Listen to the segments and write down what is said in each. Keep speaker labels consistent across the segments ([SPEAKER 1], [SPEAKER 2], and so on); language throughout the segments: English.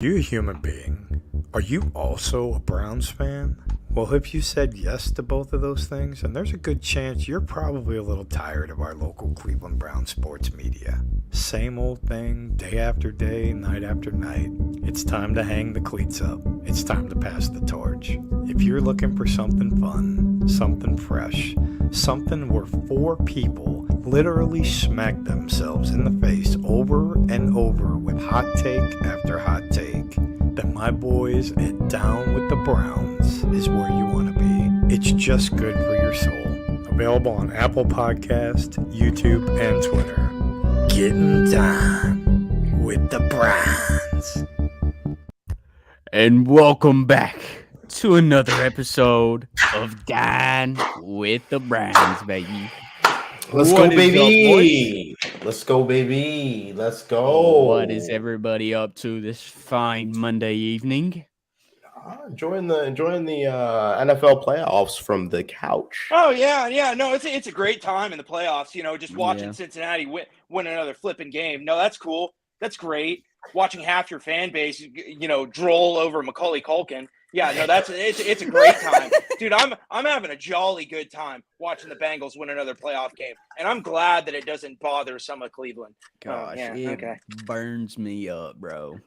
[SPEAKER 1] You a human being? Are you also a Browns fan? Well, if you said yes to both of those things, then there's a good chance you're probably a little tired of our local Cleveland Brown sports media. Same old thing, day after day, night after night. It's time to hang the cleats up. It's time to pass the torch. If you're looking for something fun, something fresh, something where four people literally smack themselves in the face over and over with hot take after hot take, then my boys at Down with the Browns is where you want to be. It's just good for your soul. Available on Apple Podcast, YouTube, and Twitter. Getting down with the Browns.
[SPEAKER 2] And welcome back to another episode of Dine with the Browns, baby.
[SPEAKER 3] Let's
[SPEAKER 2] What
[SPEAKER 3] go,
[SPEAKER 2] is
[SPEAKER 3] baby. Let's go, baby. Let's go.
[SPEAKER 2] What is everybody up to this fine Monday evening?
[SPEAKER 3] Enjoying the NFL playoffs from the couch.
[SPEAKER 4] Oh yeah. No, it's a great time in the playoffs. You know, just watching Cincinnati win another flipping game. No, that's cool. That's great. Watching half your fan base, droll over Macaulay Culkin. Yeah, no, it's a great time, dude. I'm having a jolly good time watching the Bengals win another playoff game, and I'm glad that it doesn't bother some of Cleveland.
[SPEAKER 2] Gosh, it burns me up, bro.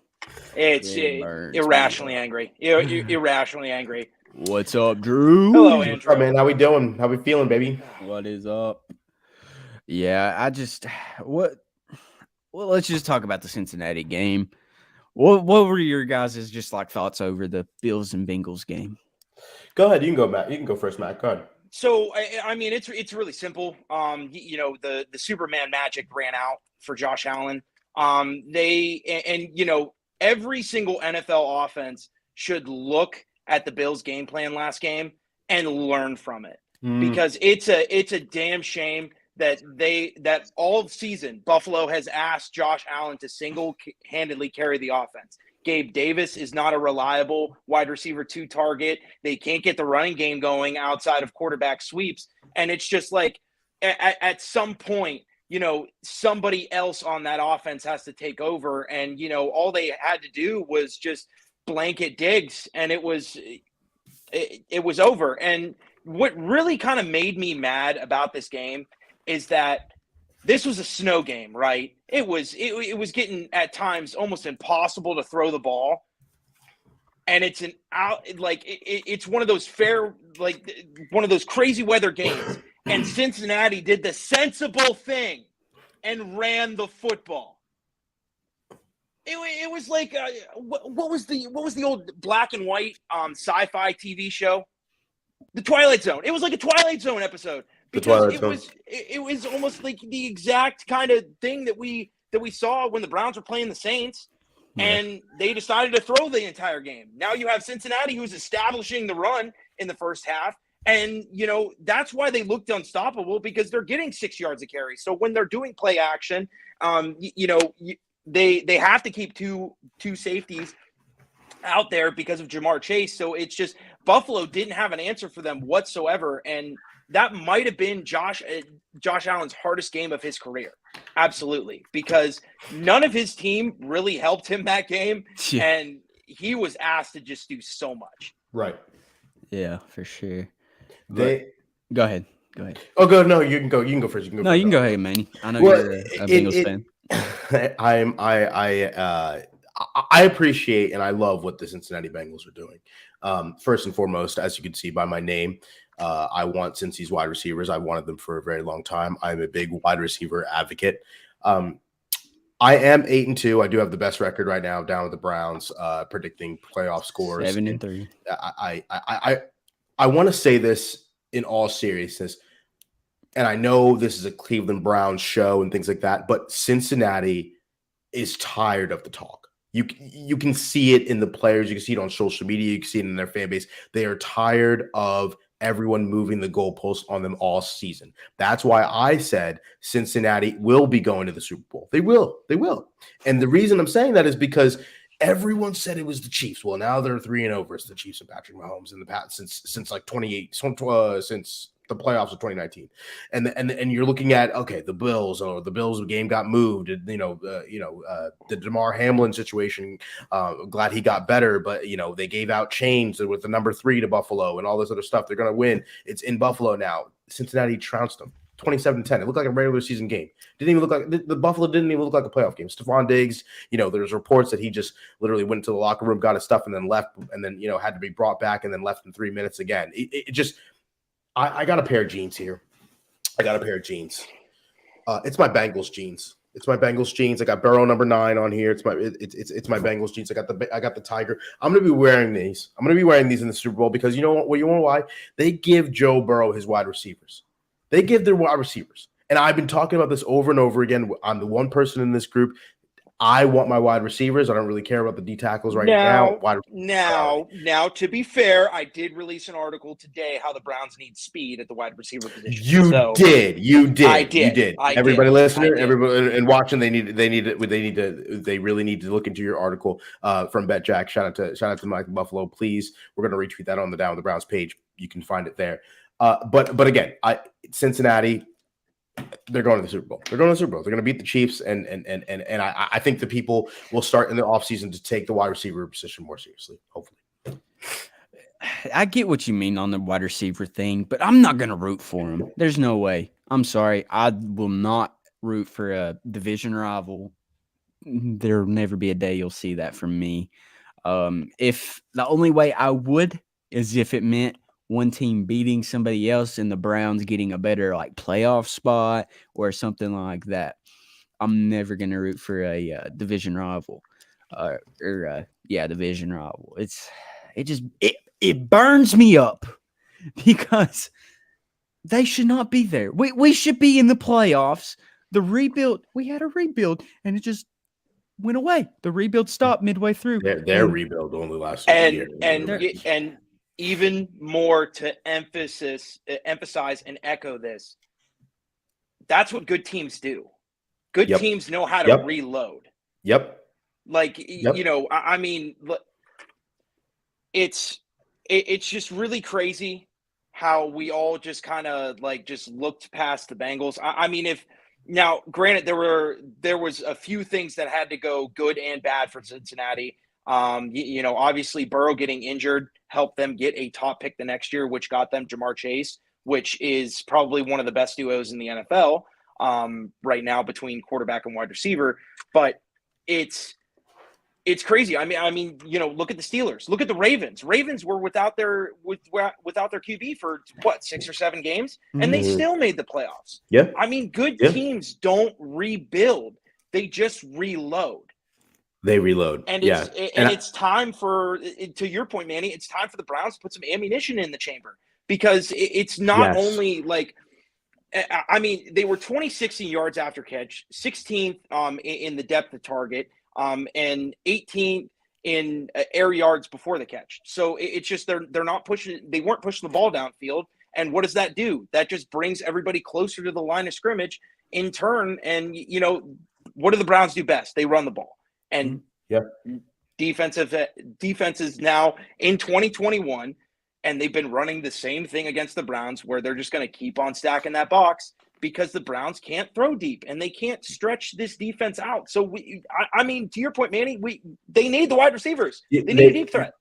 [SPEAKER 4] It's irrationally angry. Irrationally angry.
[SPEAKER 2] What's up, Drew?
[SPEAKER 4] Hello, Andrew.
[SPEAKER 3] All right, man. How we doing? How we feeling, baby?
[SPEAKER 2] What is up? Yeah, Well, let's just talk about the Cincinnati game. What were your guys' just like thoughts over the Bills and Bengals game?
[SPEAKER 3] Go ahead. You can go, Matt. You can go first, Matt. Go ahead.
[SPEAKER 4] So I mean, it's really simple. The Superman magic ran out for Josh Allen. Every single NFL offense should look at the Bills' game plan last game and learn from it because it's a damn shame that all season Buffalo has asked Josh Allen to single-handedly carry the offense. Gabe Davis is not a reliable wide receiver 2 target. They can't get the running game going outside of quarterback sweeps. And it's just like at some point, somebody else on that offense has to take over. And, all they had to do was just blanket Diggs, and it was over. And what really kind of made me mad about this game is that this was a snow game, right? It was getting at times almost impossible to throw the ball, and it's it's one of those one of those crazy weather games. And Cincinnati did the sensible thing and ran the football. It was like what was the old black and white sci-fi TV show? The Twilight Zone. It was like a Twilight Zone episode. Because it was almost like the exact kind of thing that we saw when the Browns were playing the Saints, and they decided to throw the entire game. Now you have Cincinnati, who's establishing the run in the first half, and that's why they looked unstoppable, because they're getting 6 yards of carry. So when they're doing play action, they have to keep two safeties out there because of Jamar Chase. So it's just Buffalo didn't have an answer for them whatsoever, and that might have been Josh Allen's hardest game of his career. Absolutely. Because none of his team really helped him that game. Yeah. And he was asked to just do so much.
[SPEAKER 3] Right.
[SPEAKER 2] Yeah, for sure.
[SPEAKER 3] Go
[SPEAKER 2] ahead.
[SPEAKER 3] Oh, go. No, you can go. You can go first.
[SPEAKER 2] You can go ahead, Manny. I know you're a Bengals fan.
[SPEAKER 3] I appreciate and I love what the Cincinnati Bengals are doing. First and foremost, as you can see by my name, I want Cincy's wide receivers. I wanted them for a very long time. I'm a big wide receiver advocate. I am 8-2. I do have the best record right now down with the Browns, predicting playoff scores.
[SPEAKER 2] 7-3.
[SPEAKER 3] I want to say this in all seriousness, and I know this is a Cleveland Browns show and things like that, but Cincinnati is tired of the talk. You can see it in the players. You can see it on social media. You can see it in their fan base. They are tired of everyone moving the goalposts on them all season. That's why I said Cincinnati will be going to the Super Bowl. They will. And the reason I'm saying that is because everyone said it was the Chiefs. Well, now they're 3-0 versus the Chiefs and Patrick Mahomes in the past since like 28, since the playoffs of 2019, and you're looking at the Bills game got moved. The DeMar Hamlin situation. Glad he got better, but they gave out chains with the number 3 to Buffalo and all this other stuff. They're going to win. It's in Buffalo now. Cincinnati trounced them 27-10. It looked like a regular season game. Didn't even look like the Buffalo didn't even look like a playoff game. Stephon Diggs, there's reports that he just literally went into the locker room, got his stuff, and then left, and then had to be brought back, and then left in 3 minutes again. It just, I got a pair of jeans here. I got a pair of jeans. It's my Bengals jeans. It's my Bengals jeans. I got Burrow number 9 on here. It's my Bengals jeans. I got the Tiger. I'm gonna be wearing these. I'm gonna be wearing these in the Super Bowl because you know what? Well, you know why? They give Joe Burrow his wide receivers. They give their wide receivers. And I've been talking about this over and over again. I'm the one person in this group. I want my wide receivers. I don't really care about the D tackles now.
[SPEAKER 4] Now, to be fair, I did release an article today how the Browns need speed at the wide receiver position.
[SPEAKER 3] You did.
[SPEAKER 4] I did.
[SPEAKER 3] Everybody listening, everybody and watching, they really need to look into your article from BetJack. Shout out to Mike Buffalo. Please, we're going to retweet that on the Down the Browns page. You can find it there. But again, Cincinnati. They're going to the Super Bowl. They're going to beat the Chiefs, and I think the people will start in the offseason to take the wide receiver position more seriously, hopefully.
[SPEAKER 2] I get what you mean on the wide receiver thing, but I'm not going to root for him. There's no way. I'm sorry. I will not root for a division rival. There'll never be a day you'll see that from me. If the only way I would is if it meant one team beating somebody else and the Browns getting a better playoff spot or something like that. I'm never going to root for a division rival division rival. It burns me up because they should not be there. We should be in the playoffs. The rebuild, we had a rebuild and it just went away. The rebuild stopped midway through.
[SPEAKER 3] Their rebuild only lasted a year.
[SPEAKER 4] And even more to emphasize and echo this, that's what good teams do. Good teams know how to reload.
[SPEAKER 3] Yep.
[SPEAKER 4] I mean, it's just really crazy how we all just kind of just looked past the Bengals. I mean, now granted there was a few things that had to go good and bad for Cincinnati. Obviously Burrow getting injured helped them get a top pick the next year, which got them Jamar Chase, which is probably one of the best duos in the NFL right now between quarterback and wide receiver. But it's crazy. I mean, look at the Steelers, look at the Ravens. Ravens were without their QB for 6 or 7 games, and they still made the playoffs.
[SPEAKER 3] Yeah.
[SPEAKER 4] I mean, good teams don't rebuild; they just reload.
[SPEAKER 3] They reload.
[SPEAKER 4] And it's time for, to your point, Manny, it's time for the Browns to put some ammunition in the chamber because it's not only they were 26th in yards after catch, 16th in the depth of target, and 18th in air yards before the catch. So it's just they weren't pushing the ball downfield. And what does that do? That just brings everybody closer to the line of scrimmage in turn. And, what do the Browns do best? They run the ball. And defenses now in 2021, and they've been running the same thing against the Browns where they're just going to keep on stacking that box because the Browns can't throw deep and they can't stretch this defense out. So, I mean, to your point, Manny, they need the wide receivers. They need a deep threat.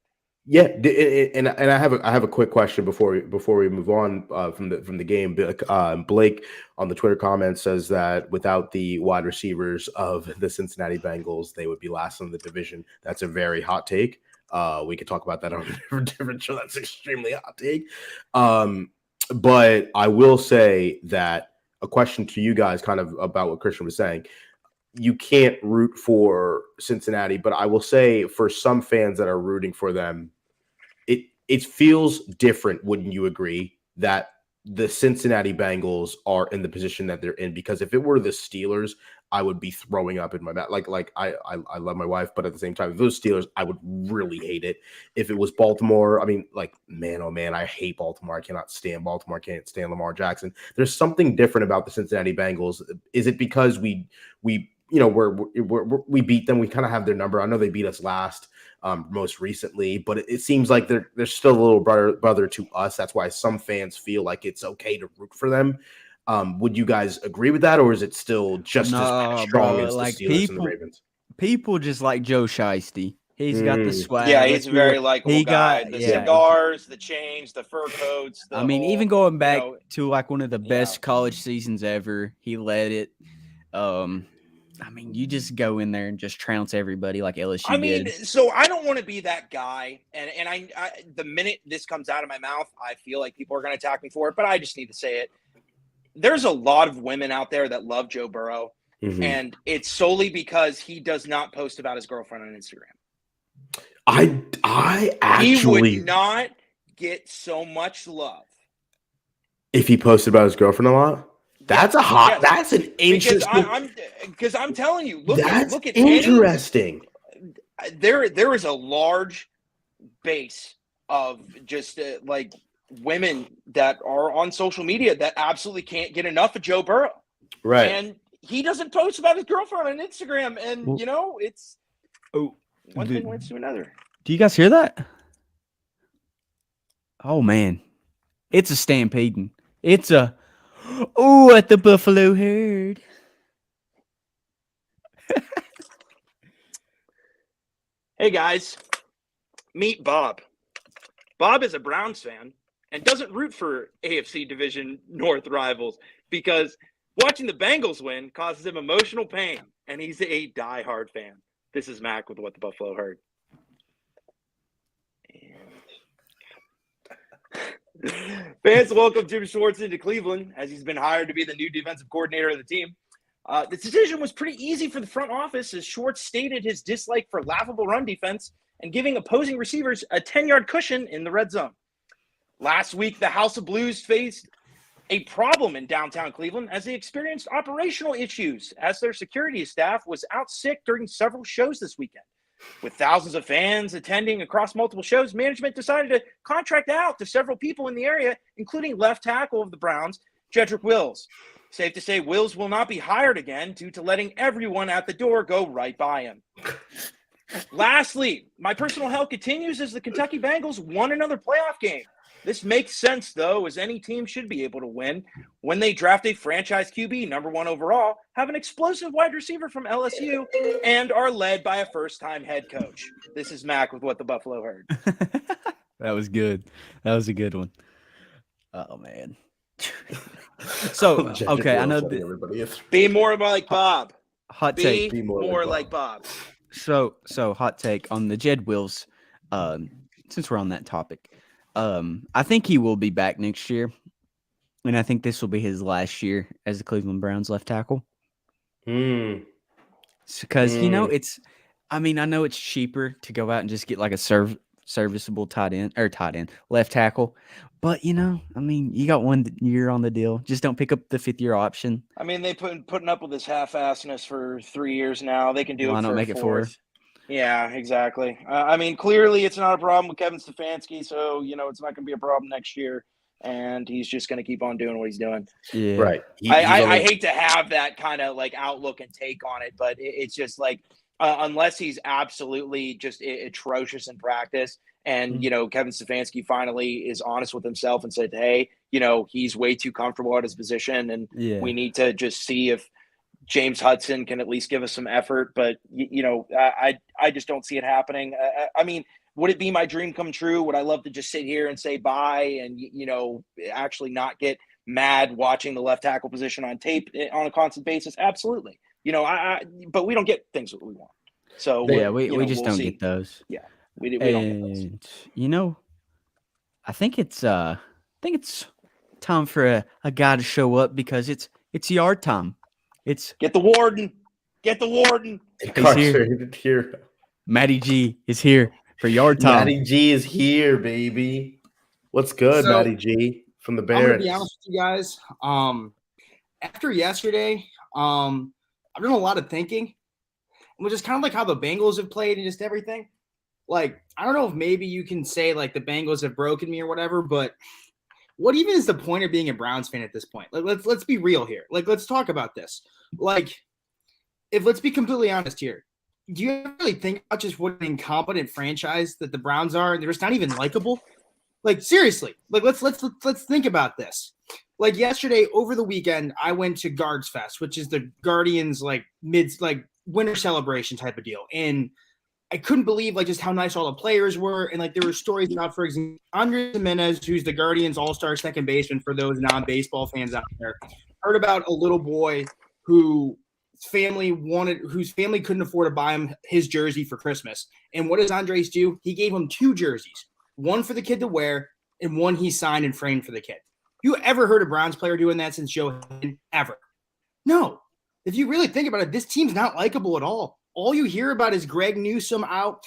[SPEAKER 3] Yeah, and I have a quick question before we move on from the game. Blake on the Twitter comment says that without the wide receivers of the Cincinnati Bengals, they would be last in the division. That's a very hot take. We could talk about that on a different show. That's extremely hot take. But I will say that a question to you guys, kind of about what Christian was saying. You can't root for Cincinnati, but I will say for some fans that are rooting for them, it feels different, wouldn't you agree, that the Cincinnati Bengals are in the position that they're in? Because if it were the Steelers, I would be throwing up in my mouth. I love my wife, but at the same time, if those Steelers, I would really hate it. If it was Baltimore, I mean, man, oh man, I hate Baltimore. I cannot stand Baltimore. I can't stand Lamar Jackson. There's something different about the Cincinnati Bengals. Is it because we beat them? We kind of have their number. I know they beat us last. most recently, but it seems like they're still a little brother to us. That's why some fans feel like it's okay to root for them. Would you guys agree with that, or is it still just as strong
[SPEAKER 2] bro,
[SPEAKER 3] as the
[SPEAKER 2] like
[SPEAKER 3] Steelers and the Ravens?
[SPEAKER 2] people just like Joe Shiesty. He's got the swag.
[SPEAKER 4] Yeah, he's a very likable guy. The cigars, the chains, the fur coats.
[SPEAKER 2] I mean, even going back to like one of the best college seasons ever, he led it. I mean, you just go in there and just trounce everybody like LSU did.
[SPEAKER 4] So I don't want to be that guy. And I the minute this comes out of my mouth, I feel like people are going to attack me for it, but I just need to say it. There's a lot of women out there that love Joe Burrow, and it's solely because he does not post about his girlfriend on Instagram.
[SPEAKER 3] I actually
[SPEAKER 4] he would not get so much love
[SPEAKER 3] if he posted about his girlfriend a lot. That's that's an interesting.
[SPEAKER 4] Because I'm telling you, look at
[SPEAKER 3] interesting.
[SPEAKER 4] There is a large base of just like women that are on social media that absolutely can't get enough of Joe Burrow.
[SPEAKER 3] Right.
[SPEAKER 4] And he doesn't post about his girlfriend on Instagram. And, it's one thing leads to another.
[SPEAKER 2] Do you guys hear that? Oh, man. It's a stampeding. It's a, at the Buffalo herd.
[SPEAKER 4] Hey, guys. Meet Bob. Bob is a Browns fan and doesn't root for AFC Division North rivals because watching the Bengals win causes him emotional pain, and he's a diehard fan. This is Mac with What the Buffalo Heard. Fans welcome Jim Schwartz into Cleveland as he's been hired to be the new defensive coordinator of the team. The decision was pretty easy for the front office as Schwartz stated his dislike for laughable run defense and giving opposing receivers a 10-yard cushion in the red zone. Last week, the House of Blues faced a problem in downtown Cleveland as they experienced operational issues as their security staff was out sick during several shows this weekend. With thousands of fans attending across multiple shows, management decided to contract out to several people in the area, including left tackle of the Browns, Jedrick Wills. Safe to say Wills will not be hired again due to letting everyone at the door go right by him. Lastly, my personal hell continues as the Kentucky Bengals won another playoff game. This makes sense, though, as any team should be able to win when they draft a franchise QB, number 1 overall, have an explosive wide receiver from LSU, and are led by a first-time head coach. This is Mac with What the Buffalo Heard.
[SPEAKER 2] That was good. That was a good one. Oh, man. So, okay, I know
[SPEAKER 4] be more like Bob.
[SPEAKER 2] Hot take.
[SPEAKER 4] Be more like Bob.
[SPEAKER 2] So hot take on the Jed Wills. Since we're on that topic. I think he will be back next year, and I think this will be his last year as the Cleveland Browns left tackle. Because I know it's cheaper to go out and just get like a serviceable tight end left tackle, but you got 1 year on the deal. Just don't pick up the 5th-year option.
[SPEAKER 4] I mean, they've putting up with this half-assness for 3 years now. They can do it.
[SPEAKER 2] Why not make it 4?
[SPEAKER 4] Yeah, exactly. Clearly it's not a problem with Kevin Stefanski, so, it's not going to be a problem next year, and he's just going to keep on doing what he's doing.
[SPEAKER 2] Yeah.
[SPEAKER 3] Right.
[SPEAKER 4] I hate to have that kind of, outlook and take on it, but it's just, unless he's absolutely just atrocious in practice and, Kevin Stefanski finally is honest with himself and said, hey, he's way too comfortable at his position, and we need to just see if James Hudson can at least give us some effort, but I just don't see it happening. Would it be my dream come true? Would I love to just sit here and say bye and actually not get mad watching the left tackle position on tape on a constant basis? Absolutely. But we don't get things that we want. So
[SPEAKER 2] we just don't get those.
[SPEAKER 4] Yeah, we don't get those.
[SPEAKER 2] I think it's time for a guy to show up because it's yard time. It's
[SPEAKER 4] get the warden.
[SPEAKER 3] Incarcerated hero.
[SPEAKER 2] Matty G is here for yard time.
[SPEAKER 3] Matty G is here, baby. What's good, Matty G from the Bears?
[SPEAKER 5] I'm gonna be honest with you guys. After yesterday, I've done a lot of thinking, which is kind of like how the Bengals have played and just everything. I don't know if maybe you can say the Bengals have broken me or whatever, but what even is the point of being a Browns fan at this point? Let's be real here. Let's talk about this. Let's be completely honest here. do you really think about just what an incompetent franchise that the Browns are? They're just not even likable. Like seriously, like let's think about this. Like yesterday over the weekend, I went to Guards Fest, which is the Guardians like winter celebration type of deal, and I couldn't believe like just how nice all the players were, and like there were stories about, for example, Andres Jimenez, who's the Guardians all-star second baseman for those non-baseball fans out there. Heard about a little boy whose family couldn't afford to buy him his jersey for Christmas, and what does Andres do? He gave him 2 jerseys. One for the kid to wear, and one he signed and framed for the kid. You ever heard a Browns player doing that since Joe Hayden? Ever? No. If you really think about it, this team's not likable at all. All you hear about is Greg Newsome out.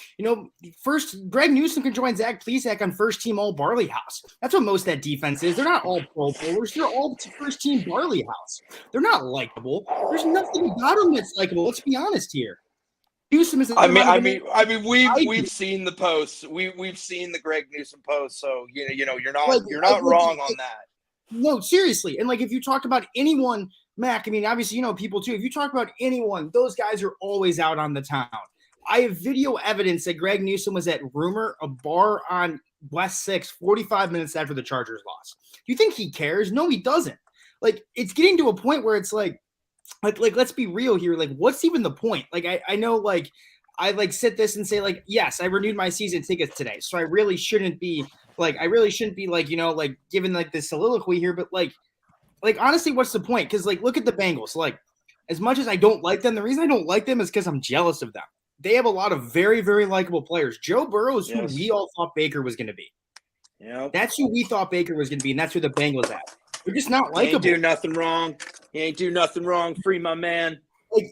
[SPEAKER 5] First, Greg Newsome can join Zach Plesac on first-team all Barley House. That's what most of that defense is. They're not all Pro Bowlers. They're all first-team Barley House. They're not likable. There's nothing about them that's likable. Let's be honest here. Newsome is.
[SPEAKER 4] We've seen the posts. We've seen the Greg Newsome posts. So you're not wrong on that.
[SPEAKER 5] No, seriously. And like if you talk about anyone, Mac, I mean, obviously people too. If you talk about anyone, those guys are always out on the town. I have video evidence that Greg Newsome was at Rumor, a bar on West 6, 45 minutes after the Chargers lost. Do you think he cares? No, he doesn't. Like it's getting to a point where it's like let's be real here. Like, what's even the point? Like, I know, like, I like sit this and say, like, yes, I renewed my season tickets today, so I really shouldn't be like, like giving like this soliloquy here. But like honestly, what's the point? Because like, look at the Bengals. Like, as much as I don't like them, the reason I don't like them is because I'm jealous of them. They have a lot of very, very likable players. Joe Burrow is who we all thought Baker was going to be.
[SPEAKER 4] Yeah,
[SPEAKER 5] that's who we thought Baker was going to be, and that's who the Bengals have. They're just not likable.
[SPEAKER 4] He ain't do nothing wrong. Free my man.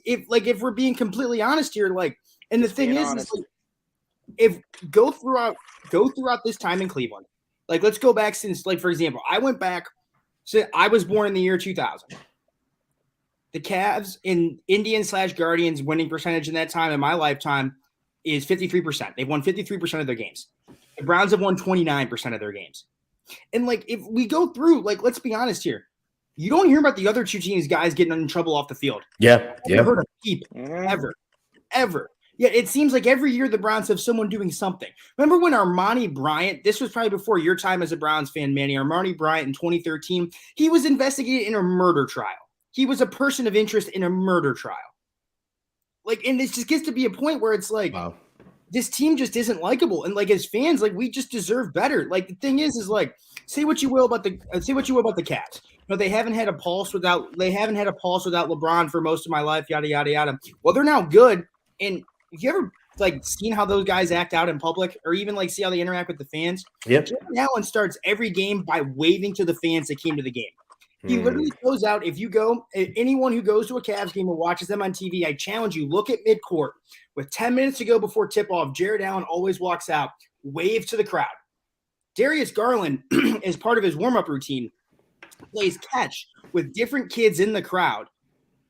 [SPEAKER 5] If we're being completely honest here, like, and the thing is like, if go throughout this time in Cleveland, like let's go back since, like, for example, I went back. So I was born in the year 2000. The Cavs in Indians/Guardians winning percentage in that time in my lifetime is 53%. They've won 53% of their games. The Browns have won 29% of their games. And like, if we go through, like, let's be honest here, you don't hear about the other two teams, guys getting in trouble off the field.
[SPEAKER 3] Yeah.
[SPEAKER 5] I've heard of people ever. Yeah, it seems like every year the Browns have someone doing something. Remember when Armani Bryant, this was probably before your time as a Browns fan, Manny, Armani Bryant in 2013, he was investigated in a murder trial. He was a person of interest in a murder trial. Like, and it just gets to be a point where it's like, wow, this team just isn't likable. And like, as fans, like, we just deserve better. Like, the thing is like, say what you will about the Cavs. They haven't had a pulse without LeBron for most of my life, yada, yada, yada. Well, they're now good. And have you ever like seen how those guys act out in public, or even like see how they interact with the fans?
[SPEAKER 3] Yep.
[SPEAKER 5] Jared Allen starts every game by waving to the fans that came to the game. He literally goes out. If you go, anyone who goes to a Cavs game or watches them on TV, I challenge you, look at midcourt with 10 minutes to go before tip-off. Jared Allen always walks out, wave to the crowd. Darius Garland, as part of his warm-up routine, plays catch with different kids in the crowd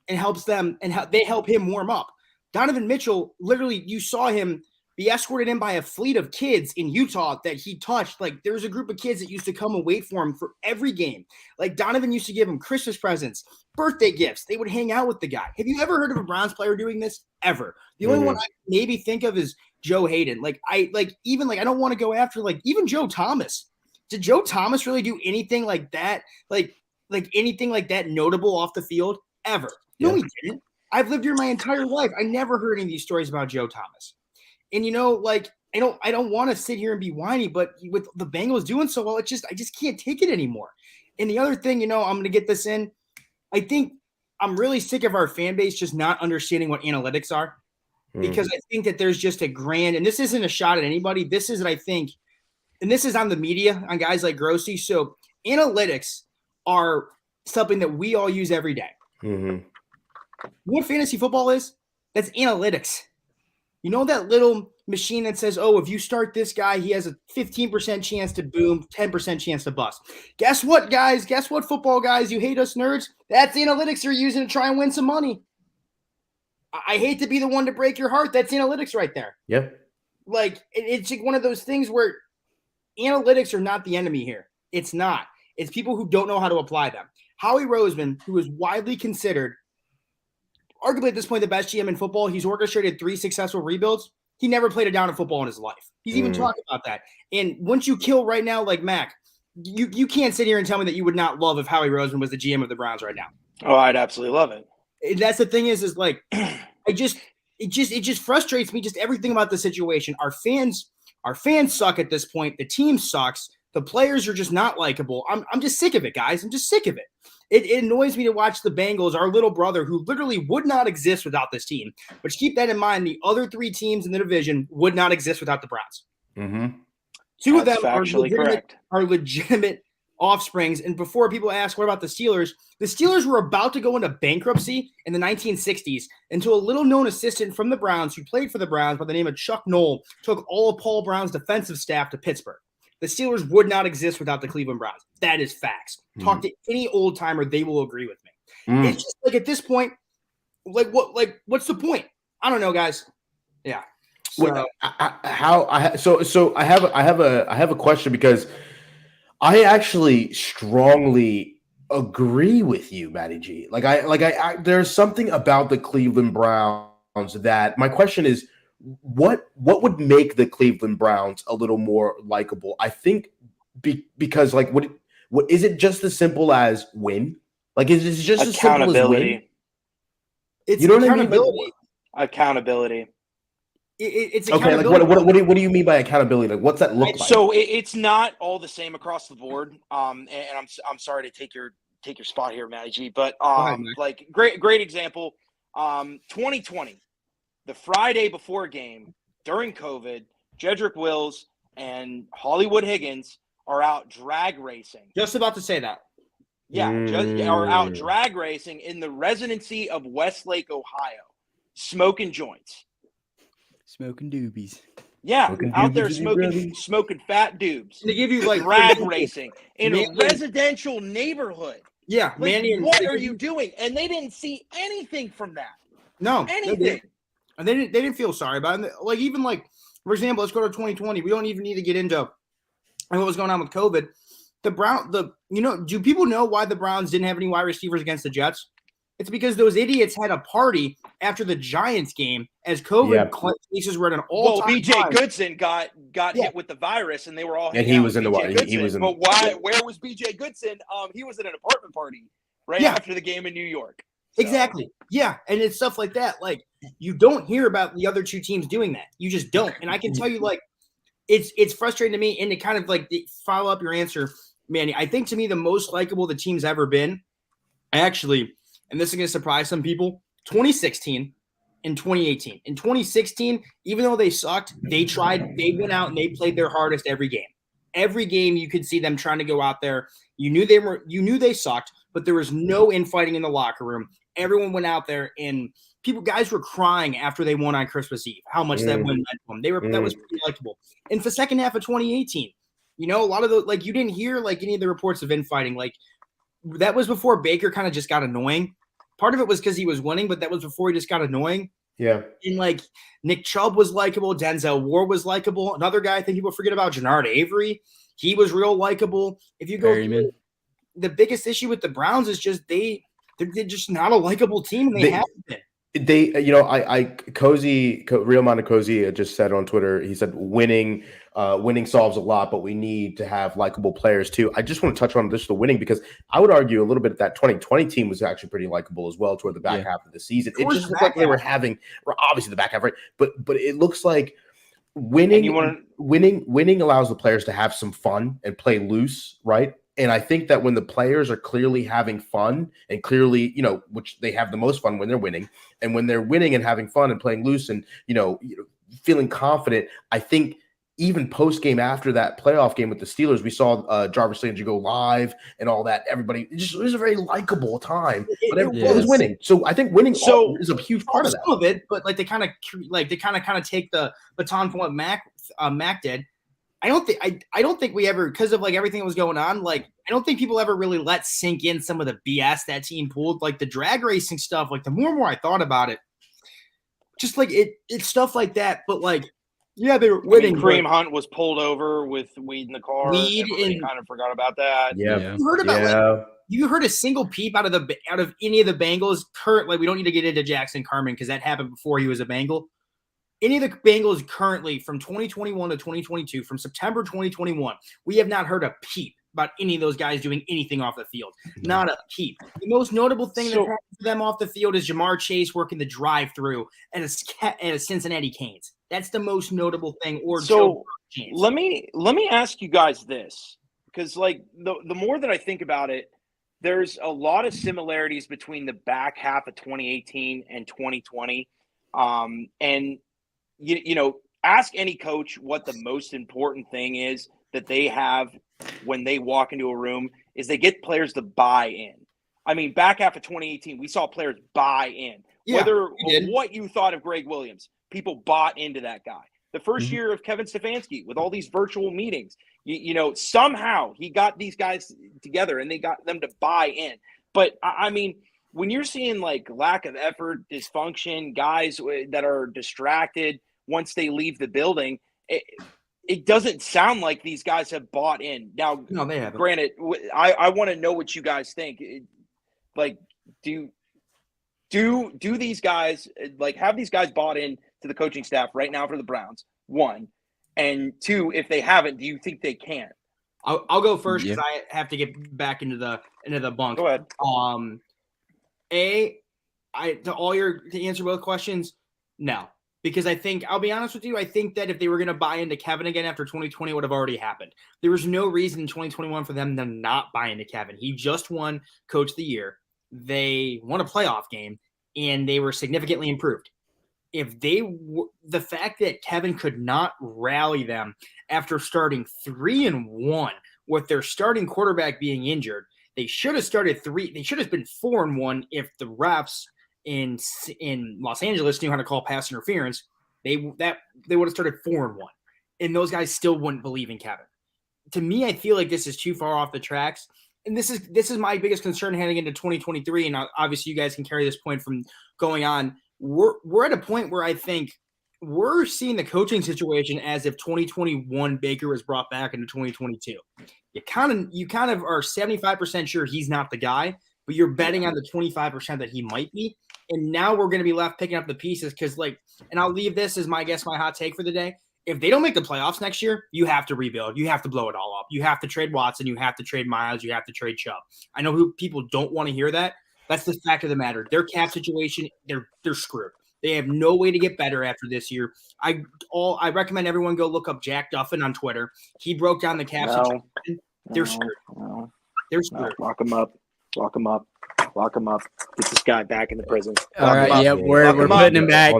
[SPEAKER 5] and helps them, and they help him warm up. Donovan Mitchell, literally, you saw him be escorted in by a fleet of kids in Utah that he touched. Like, there was a group of kids that used to come and wait for him for every game. Like, Donovan used to give him Christmas presents, birthday gifts. They would hang out with the guy. Have you ever heard of a Browns player doing this? Ever. The only one I maybe think of is Joe Hayden. I don't want to go after, like, even Joe Thomas. Did Joe Thomas really do anything like that? Like anything like that notable off the field? Ever. No, he didn't. I've lived here my entire life. I never heard any of these stories about Joe Thomas. And, like, I don't want to sit here and be whiny, but with the Bengals doing so well, I just can't take it anymore. And the other thing, I'm going to get this in. I think I'm really sick of our fan base just not understanding what analytics are, because I think that there's just a grand, and this isn't a shot at anybody. This is what I think, and this is on the media, on guys like Grossi. So analytics are something that we all use every day.
[SPEAKER 3] Mm-hmm.
[SPEAKER 5] What fantasy football is? That's analytics. You know that little machine that says, oh, if you start this guy, he has a 15% chance to boom, 10% chance to bust. Guess what, guys? Guess what, football guys? You hate us nerds? That's the analytics you're using to try and win some money. I hate to be the one to break your heart. That's analytics right there.
[SPEAKER 3] Yep.
[SPEAKER 5] Like, it's like one of those things where analytics are not the enemy here. It's not. It's people who don't know how to apply them. Howie Roseman, who is widely considered arguably at this point the best GM in football. He's orchestrated 3 successful rebuilds. He never played a down in football in his life. He's even talking about that. And once you kill right now, like Mac, you can't sit here and tell me that you would not love if Howie Roseman was the GM of the Browns right now.
[SPEAKER 4] Oh, I'd absolutely love it.
[SPEAKER 5] And that's the thing is like, it just frustrates me. Just everything about the situation. Our fans suck at this point. The team sucks. The players are just not likable. I'm just sick of it, guys. I'm just sick of it. It annoys me to watch the Bengals, our little brother, who literally would not exist without this team. But keep that in mind, the other 3 teams in the division would not exist without the Browns.
[SPEAKER 3] Mm-hmm.
[SPEAKER 5] 2 of
[SPEAKER 4] That's
[SPEAKER 5] them
[SPEAKER 4] factually
[SPEAKER 5] are legitimate offsprings. And before people ask, what about the Steelers? The Steelers were about to go into bankruptcy in the 1960s until a little-known assistant from the Browns who played for the Browns by the name of Chuck Noll took all of Paul Brown's defensive staff to Pittsburgh. The Steelers would not exist without the Cleveland Browns. That is facts. Talk to any old timer, they will agree with me. It's just like at this point, what's the point? I don't know, guys. Yeah. So,
[SPEAKER 3] I have a question because I actually strongly agree with you, Matty G. There's something about the Cleveland Browns that my question is, what would make the Cleveland Browns a little more likable? I think because what is it just as simple as win? Like is it just as simple as win?
[SPEAKER 5] It's
[SPEAKER 3] you know
[SPEAKER 5] accountability.
[SPEAKER 4] Accountability.
[SPEAKER 5] It's
[SPEAKER 3] okay.
[SPEAKER 5] accountability.
[SPEAKER 3] Like what do you mean by accountability? Like what's that look like?
[SPEAKER 4] So it's not all the same across the board. And I'm sorry to take your spot here, Matty G. But like great example. 2020. The Friday before game during COVID, Jedrick Wills and Hollywood Higgins are out drag racing.
[SPEAKER 5] Just about to say that.
[SPEAKER 4] Yeah, are out drag racing in the residency of Westlake, Ohio, smoking joints.
[SPEAKER 2] Smoking doobies.
[SPEAKER 4] Yeah, out there smoking fat dubes.
[SPEAKER 5] They give you like
[SPEAKER 4] drag racing in a residential neighborhood.
[SPEAKER 5] Yeah,
[SPEAKER 4] like,
[SPEAKER 5] Manny.
[SPEAKER 4] What are you doing? And they didn't see anything from that.
[SPEAKER 5] No,
[SPEAKER 4] anything.
[SPEAKER 5] And they didn't feel sorry about it. Like even like, for example, let's go to 2020. We don't even need to get into what was going on with COVID. Do people know why the Browns didn't have any wide receivers against the Jets? It's because those idiots had a party after the Giants game as COVID cases were at an all-time high.
[SPEAKER 4] BJ Goodson got hit with the virus, and they were all.
[SPEAKER 3] And he was in the
[SPEAKER 4] he was in. But why? Where was BJ Goodson? He was at an apartment party after the game in New York. So.
[SPEAKER 5] Exactly. Yeah, and it's stuff like that. Like you don't hear about the other 2 teams doing that. You just don't. And I can tell you, like, it's frustrating to me. And to kind of like follow up your answer, Manny, I think to me the most likable the team's ever been, actually, and this is going to surprise some people, 2016 and 2018. In 2016, even though they sucked, they tried. They went out and they played their hardest every game. Every game you could see them trying to go out there. You knew they sucked, but there was no infighting in the locker room. Everyone went out there and guys were crying after they won on Christmas Eve. How much that win meant to them. That was pretty likable. And for the second half of 2018, a lot of the you didn't hear like any of the reports of infighting. Like that was before Baker kind of just got annoying. Part of it was because he was winning, but that was before he just got annoying.
[SPEAKER 3] Yeah.
[SPEAKER 5] And like Nick Chubb was likable, Denzel Ward was likable. Another guy I think people forget about, Jannard Avery, he was real likable. If you go through, the biggest issue with the Browns is just they're just not a likable team, and they haven't been.
[SPEAKER 3] Real Mondo Cozy just said on Twitter, he said winning solves a lot, but we need to have likable players too. I just want to touch on just the winning because I would argue a little bit that 2020 team was actually pretty likable as well toward the back half of the season. It just looked like they were obviously the back half, right? But it looks like winning allows the players to have some fun and play loose, right? And I think that when the players are clearly having fun and clearly, which they have the most fun when they're winning, and when they're winning and having fun and playing loose and, feeling confident, I think even post game after that playoff game with the Steelers, we saw Jarvis Landry go live and all that. Everybody, it was a very likable time, but everyone was winning. So I think winning is a huge part of that.
[SPEAKER 5] Some of it, but they kind of take the baton from what Mac did. I don't think we ever, because of like everything that was going on, like I don't think people ever really let sink in some of the BS that team pulled, like the drag racing stuff. Like the more and more I thought about it, just like it's stuff like that. But like Yeah, they were
[SPEAKER 4] I mean,
[SPEAKER 5] winning.
[SPEAKER 4] Kareem Hunt was pulled over with weed in the car.
[SPEAKER 5] Weed
[SPEAKER 4] Everybody
[SPEAKER 5] and-
[SPEAKER 4] kind of forgot about that.
[SPEAKER 3] Yeah.
[SPEAKER 5] You heard about
[SPEAKER 3] Yeah.
[SPEAKER 5] you heard a single peep out of any of the Bengals currently? We don't need to get into Jackson Carman because that happened before he was a Bengal. Any of the Bengals currently from 2021 to 2022, from September 2021, we have not heard a peep about any of those guys doing anything off the field. Not a peep. The most notable thing that happened to them off the field is Jamar Chase working the drive-through at a Cincinnati Canes. That's the most notable thing. Or
[SPEAKER 4] So
[SPEAKER 5] Joe
[SPEAKER 4] let me ask you guys this, because like the more that I think about it, there's a lot of similarities between the back half of 2018 and 2020. And you know, ask any coach what the most important thing is that they have when they walk into a room is they get players to buy in. I mean, back half of 2018, we saw players buy in.
[SPEAKER 5] Yeah,
[SPEAKER 4] Whether
[SPEAKER 5] we did.
[SPEAKER 4] what you thought of Greg Williams, people bought into that guy. The first year of Kevin Stefanski with all these virtual meetings, you know, somehow he got these guys together and they got them to buy in. But I mean, when you're seeing like lack of effort, dysfunction, guys that are distracted once they leave the building, it doesn't sound like these guys have bought in. Now,
[SPEAKER 5] No, they haven't.
[SPEAKER 4] Granted, I want to know what you guys think. Like, do these guys, like, have these guys bought in to the coaching staff right now for the Browns? One, and two, if they haven't, do you think they can?
[SPEAKER 5] I'll go first because I have to get back into the bunk.
[SPEAKER 4] Go ahead.
[SPEAKER 5] To answer both questions, no. Because I think, I'll be honest with you, I think that if they were going to buy into Kevin again after 2020, it would have already happened. There was no reason in 2021 for them to not buy into Kevin. He just won Coach of the Year. They won a playoff game, and they were significantly improved. If the fact that Kevin could not rally them after starting 3-1 with their starting quarterback being injured, they should have started 3. They should have been 4-1 if the refs in Los Angeles knew how to call pass interference. They would have started 4-1, and those guys still wouldn't believe in Kevin. To me, I feel like this is too far off the tracks, and this is my biggest concern heading into 2023. And obviously, you guys can carry this point from going on. We're at a point where I think we're seeing the coaching situation as if 2021 Baker was brought back into 2022. You kind of are 75% sure he's not the guy, but you're betting on the 25% that he might be. And now we're going to be left picking up the pieces because, like, and I'll leave this as my hot take for the day. If they don't make the playoffs next year, you have to rebuild. You have to blow it all up. You have to trade Watson. You have to trade Miles. You have to trade Chubb. I know who people don't want to hear that. That's the fact of the matter. Their cap situation, they're screwed. They have no way to get better after this year. I recommend everyone go look up Jack Duffin on Twitter. He broke down the cap situation. They're screwed. They're screwed.
[SPEAKER 4] Lock him up. Lock him up. Lock him up. Get this guy back in the prison.
[SPEAKER 2] All right, yeah, we're putting him back.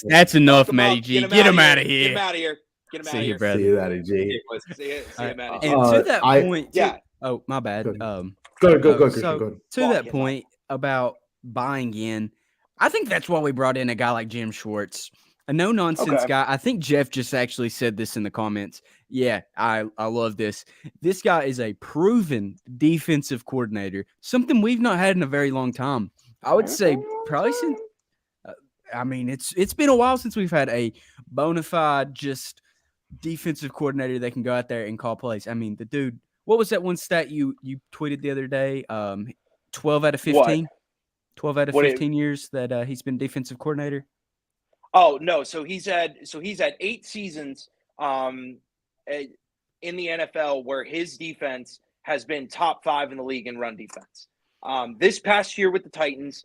[SPEAKER 2] That's enough, Matty G. Get him out of here.
[SPEAKER 4] Get him out of here. Get him out of here.
[SPEAKER 2] brother.
[SPEAKER 3] See you, Matty G.
[SPEAKER 4] See you, Matty.
[SPEAKER 2] And to that point,
[SPEAKER 4] yeah.
[SPEAKER 2] Oh, my bad.
[SPEAKER 3] Go ahead, Christian,
[SPEAKER 2] so
[SPEAKER 3] go ahead.
[SPEAKER 2] to that point about buying in, I think that's why we brought in a guy like Jim Schwartz, a no-nonsense guy. I think Jeff just actually said this in the comments. Yeah, I love this. This guy is a proven defensive coordinator, something we've not had in a very long time. I would say probably since it's been a while since we've had a bona fide just defensive coordinator that can go out there and call plays. I mean, the dude, what was that one stat you tweeted the other day? 12 out of 15?
[SPEAKER 4] What?
[SPEAKER 2] 12 out of 15 years that he's been defensive coordinator?
[SPEAKER 4] Oh, no. So he's had 8 seasons in the NFL where his defense has been top 5 in the league in run defense. This past year with the Titans,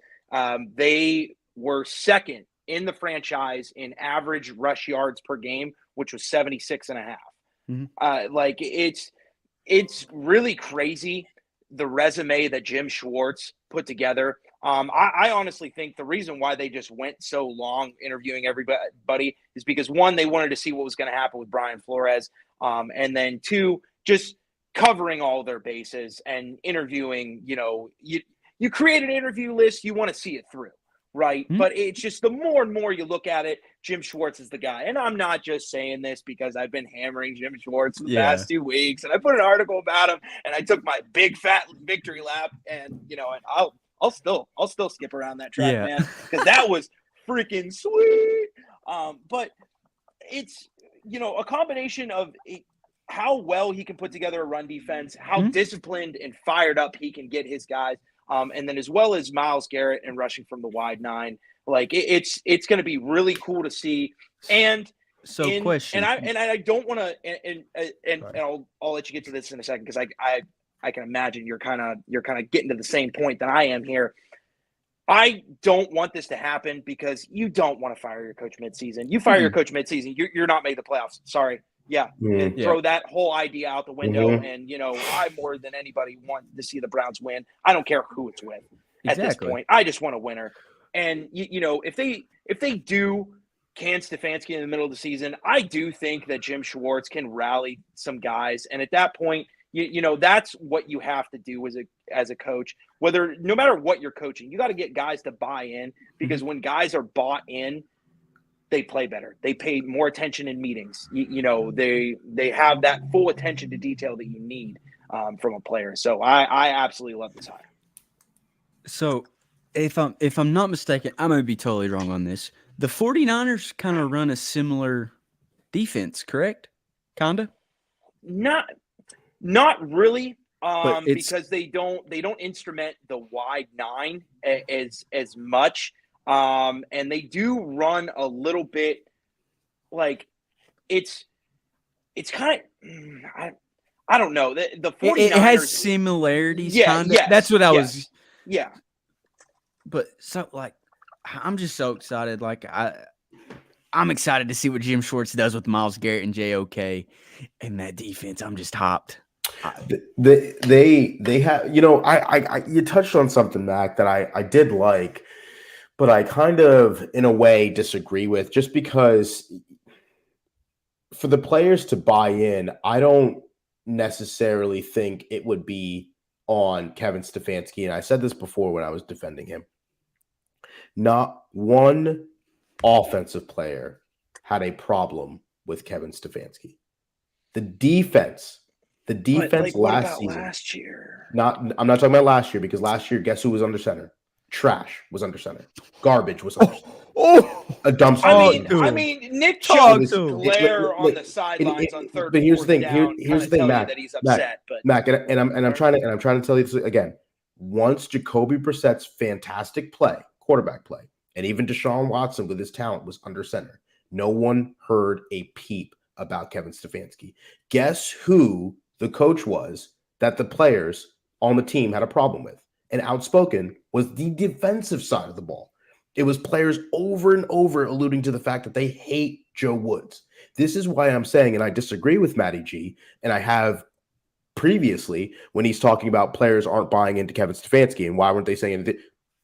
[SPEAKER 4] they were second in the franchise in average rush yards per game, which was 76.5. Like it's really crazy the resume that Jim Schwartz put together. I honestly think the reason why they just went so long interviewing everybody is because, one, they wanted to see what was going to happen with Brian Flores. And then 2, just covering all their bases and interviewing, you create an interview list, you want to see it through, right? But it's just the more and more you look at it, Jim Schwartz is the guy. And I'm not just saying this because I've been hammering Jim Schwartz the past 2 weeks, and I put an article about him, and I took my big fat victory lap, and and I'll still skip around that track, man, because that was freaking sweet. But it's a combination of how well he can put together a run defense, how disciplined and fired up he can get his guys, and then as well as Myles Garrett and rushing from the wide nine. Like it's going to be really cool to see. And
[SPEAKER 2] question,
[SPEAKER 4] and I don't want to and I'll let you get to this in a second, because I can imagine you're kind of getting to the same point that I am here. I don't want this to happen, because you don't want to fire your coach midseason. You fire your coach midseason, you're not making the playoffs. Sorry. Yeah. Throw that whole idea out the window. And, I more than anybody want to see the Browns win. I don't care who it's with at this point. I just want a winner. And, if they do can Stefanski in the middle of the season, I do think that Jim Schwartz can rally some guys. And at that point, that's what you have to do as a coach. No matter what you're coaching, you got to get guys to buy in, because when guys are bought in, they play better. They pay more attention in meetings. They have that full attention to detail that you need from a player. So I absolutely love this hire.
[SPEAKER 2] So if I'm not mistaken, I might be totally wrong on this. The 49ers kind of run a similar defense, correct? Kinda?
[SPEAKER 4] Not really, because they don't instrument the wide nine as much, and they do run a little bit like it's kind of I don't know, the 49ers,
[SPEAKER 2] it has similarities.
[SPEAKER 4] Yeah,
[SPEAKER 2] kinda. That's what I was.
[SPEAKER 4] Yeah,
[SPEAKER 2] but so I'm just so excited. I'm excited to see what Jim Schwartz does with Myles Garrett and JOK and that defense. I'm just hopped.
[SPEAKER 3] They have, I you touched on something, Mac, that I did like, but I kind of in a way disagree with, just because for the players to buy in, I don't necessarily think it would be on Kevin Stefanski. And I said this before when I was defending him. Not one offensive player had a problem with Kevin Stefanski. The defense last season.
[SPEAKER 4] Last year.
[SPEAKER 3] I'm not talking about last year, because last year, guess who was under center? Trash was under center. Garbage was under center. A dumpster.
[SPEAKER 4] I mean, Nick Chubb's glare on the sidelines on third.
[SPEAKER 3] But here's the thing. Here's the thing, Mac.
[SPEAKER 4] That he's upset,
[SPEAKER 3] Mac, and I'm trying to tell you this again. Once Jacoby Brissett's fantastic quarterback play, and even Deshaun Watson with his talent was under center, no one heard a peep about Kevin Stefanski. Guess who the coach was that the players on the team had a problem with? And outspoken was the defensive side of the ball. It was players over and over alluding to the fact that they hate Joe Woods. This is why I'm saying, and I disagree with Matty G, and I have previously when he's talking about players aren't buying into Kevin Stefanski, and why weren't they saying anything?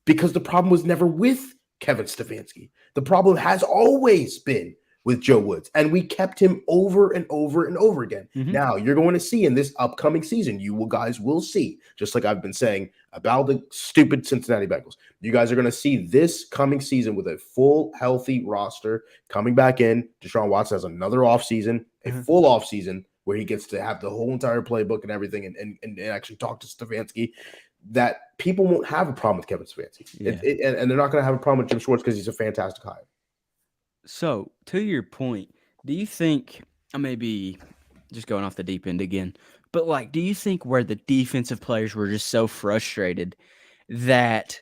[SPEAKER 3] Because the problem was never with Kevin Stefanski. The problem has always been with Joe Woods, and we kept him over and over and over again. Now you're going to see in this upcoming season, guys will see, just like I've been saying about the stupid Cincinnati Bengals, you guys are going to see this coming season with a full healthy roster coming back in. Deshaun Watson has another offseason, a full offseason where he gets to have the whole entire playbook and everything, and actually talk to Stefanski, that people won't have a problem with Kevin Stefanski. And they're not going to have a problem with Jim Schwartz, because he's a fantastic hire.
[SPEAKER 2] So, to your point, do you think, I may be just going off the deep end again, but do you think where the defensive players were just so frustrated that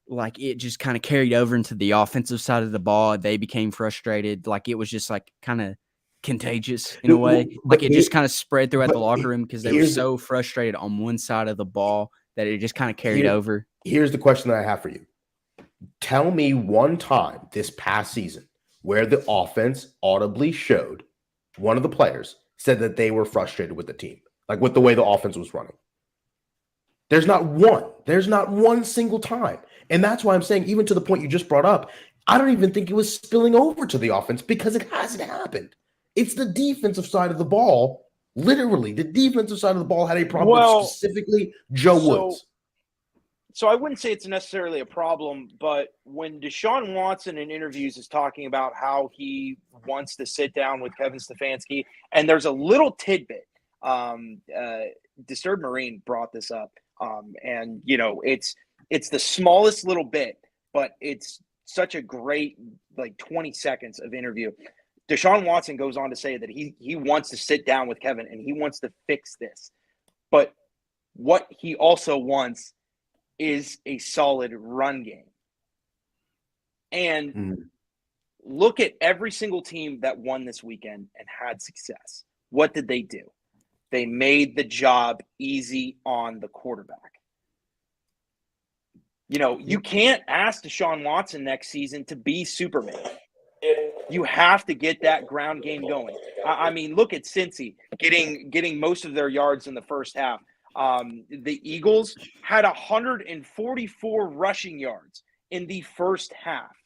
[SPEAKER 2] it just kind of carried over into the offensive side of the ball? They became frustrated. It was just kind of contagious in a way. It just kind of spread throughout the locker room because they were so frustrated on one side of the ball that it just kind of carried over.
[SPEAKER 3] Here's the question that I have for you. Tell me one time this past season where the offense audibly showed one of the players said that they were frustrated with the team, with the way the offense was running. There's not one. There's not one single time. And that's why I'm saying, even to the point you just brought up, I don't even think it was spilling over to the offense, because it hasn't happened. It's the defensive side of the ball. Literally, the defensive side of the ball had a problem with specifically Joe Woods.
[SPEAKER 4] So I wouldn't say it's necessarily a problem, but when Deshaun Watson in interviews is talking about how he wants to sit down with Kevin Stefanski, and there's a little tidbit, Disturbed Marine brought this up, and it's the smallest little bit, but it's such a great 20 seconds of interview. Deshaun Watson goes on to say that he wants to sit down with Kevin and he wants to fix this. But what he also wants is a solid run game. And look at every single team that won this weekend and had success. What did they do? They made the job easy on the quarterback. You know, you can't ask Deshaun Watson next season to be Superman. You have to get that ground game going. I mean, look at Cincy getting most of their yards in the first half. The Eagles had 144 rushing yards in the first half.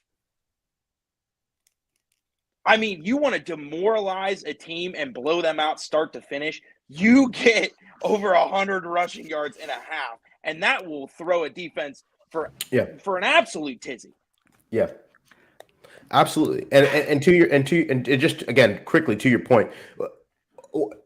[SPEAKER 4] I mean, you want to demoralize a team and blow them out start to finish, you get over 100 rushing yards in a half, and that will throw a defense for an absolute tizzy.
[SPEAKER 3] Yeah. Absolutely. And just again, quickly to your point,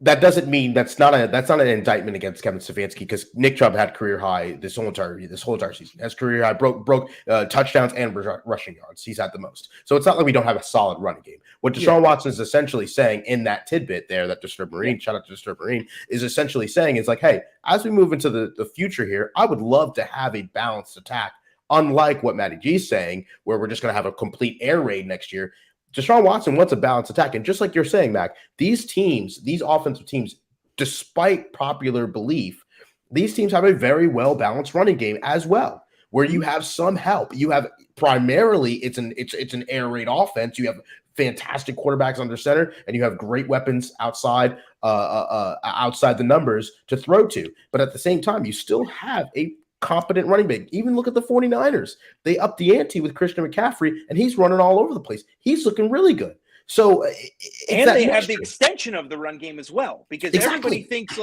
[SPEAKER 3] that doesn't mean that's not an indictment against Kevin Stefanski, because Nick Chubb had career high this whole entire season. Has career high, broke touchdowns and rushing yards. He's had the most. So it's not like we don't have a solid running game. What Deshaun Watson is essentially saying in that tidbit there, that Disturbed Marine, shout out to Disturbed Marine, is essentially saying is like, hey, as we move into the future here, I would love to have a balanced attack, unlike what Matty G's saying, where we're just going to have a complete air raid next year. Deshaun Watson wants a balanced attack. And just like you're saying, Mac, these teams, these offensive teams, despite popular belief, these teams have a very well-balanced running game as well, where you have some help. You have primarily, it's an air raid offense. You have fantastic quarterbacks under center, and you have great weapons outside the numbers to throw to. But at the same time, you still have a competent running back. Even look at the 49ers. They upped the ante with Christian McCaffrey, and he's running all over the place. He's looking really good. So,
[SPEAKER 4] and they have the extension of the run game as well, because everybody thinks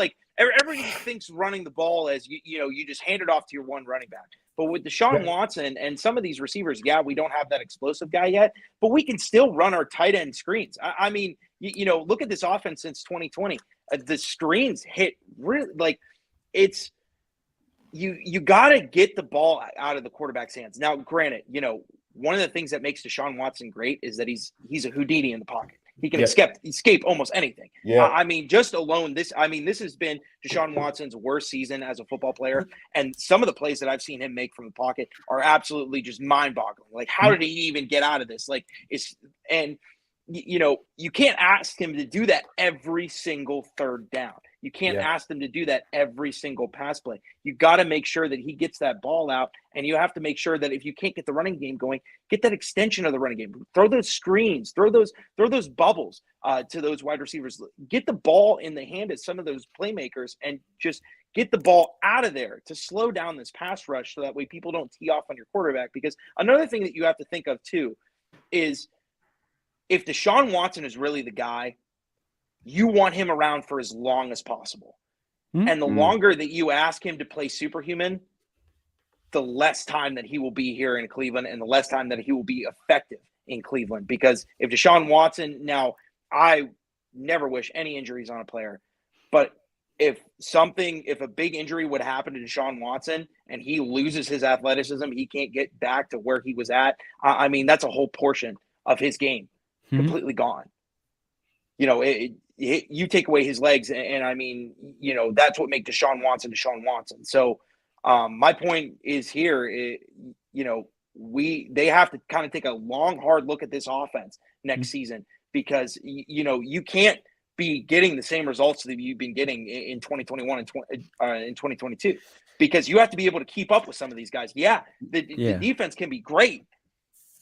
[SPEAKER 4] running the ball as you just hand it off to your one running back. But with Deshaun Watson and some of these receivers, we don't have that explosive guy yet, but we can still run our tight end screens. I mean, look at this offense since 2020. The screens hit really like it's. You got to get the ball out of the quarterback's hands. Now, granted, one of the things that makes Deshaun Watson great is that he's a Houdini in the pocket. He can escape almost anything. Yeah. I mean, just alone, this has been Deshaun Watson's worst season as a football player. And some of the plays that I've seen him make from the pocket are absolutely just mind-boggling. Like, how did he even get out of this? You can't ask him to do that every single third down. You can't ask them to do that every single pass play. You got to make sure that he gets that ball out, and you have to make sure that if you can't get the running game going, get that extension of the running game. Throw those screens, throw those bubbles to those wide receivers. Get the ball in the hand of some of those playmakers, and just get the ball out of there to slow down this pass rush, so that way people don't tee off on your quarterback. Because another thing that you have to think of too is if Deshaun Watson is really the guy, you want him around for as long as possible. Mm-hmm. And the longer that you ask him to play superhuman, the less time that he will be here in Cleveland, and the less time that he will be effective in Cleveland. Because if Deshaun Watson, now I never wish any injuries on a player, but if a big injury would happen to Deshaun Watson and he loses his athleticism, he can't get back to where he was at. I mean, that's a whole portion of his game completely gone. You take away his legs, and I mean, that's what makes Deshaun Watson Deshaun Watson. So my point is here, they have to kind of take a long, hard look at this offense next season, because, you can't be getting the same results that you've been getting in 2021 and in 2022, because you have to be able to keep up with some of these guys. The defense can be great,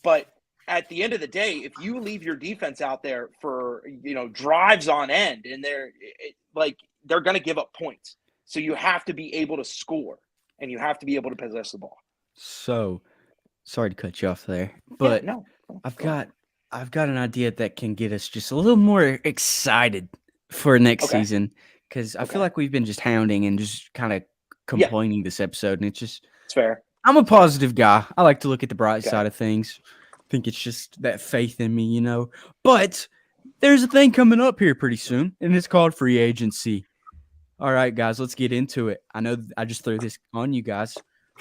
[SPEAKER 4] but at the end of the day, if you leave your defense out there for, drives on end, and they're going to give up points. So you have to be able to score, and you have to be able to possess the ball.
[SPEAKER 2] So sorry to cut you off there, but I've got an idea that can get us just a little more excited for next season. Cause I feel like we've been just hounding and just kind of complaining this episode. And it's
[SPEAKER 4] fair.
[SPEAKER 2] I'm a positive guy. I like to look at the bright side of things. Think it's just that faith in me, but there's a thing coming up here pretty soon, and it's called free agency. All right, guys, let's get into it. I know I just threw this on you guys,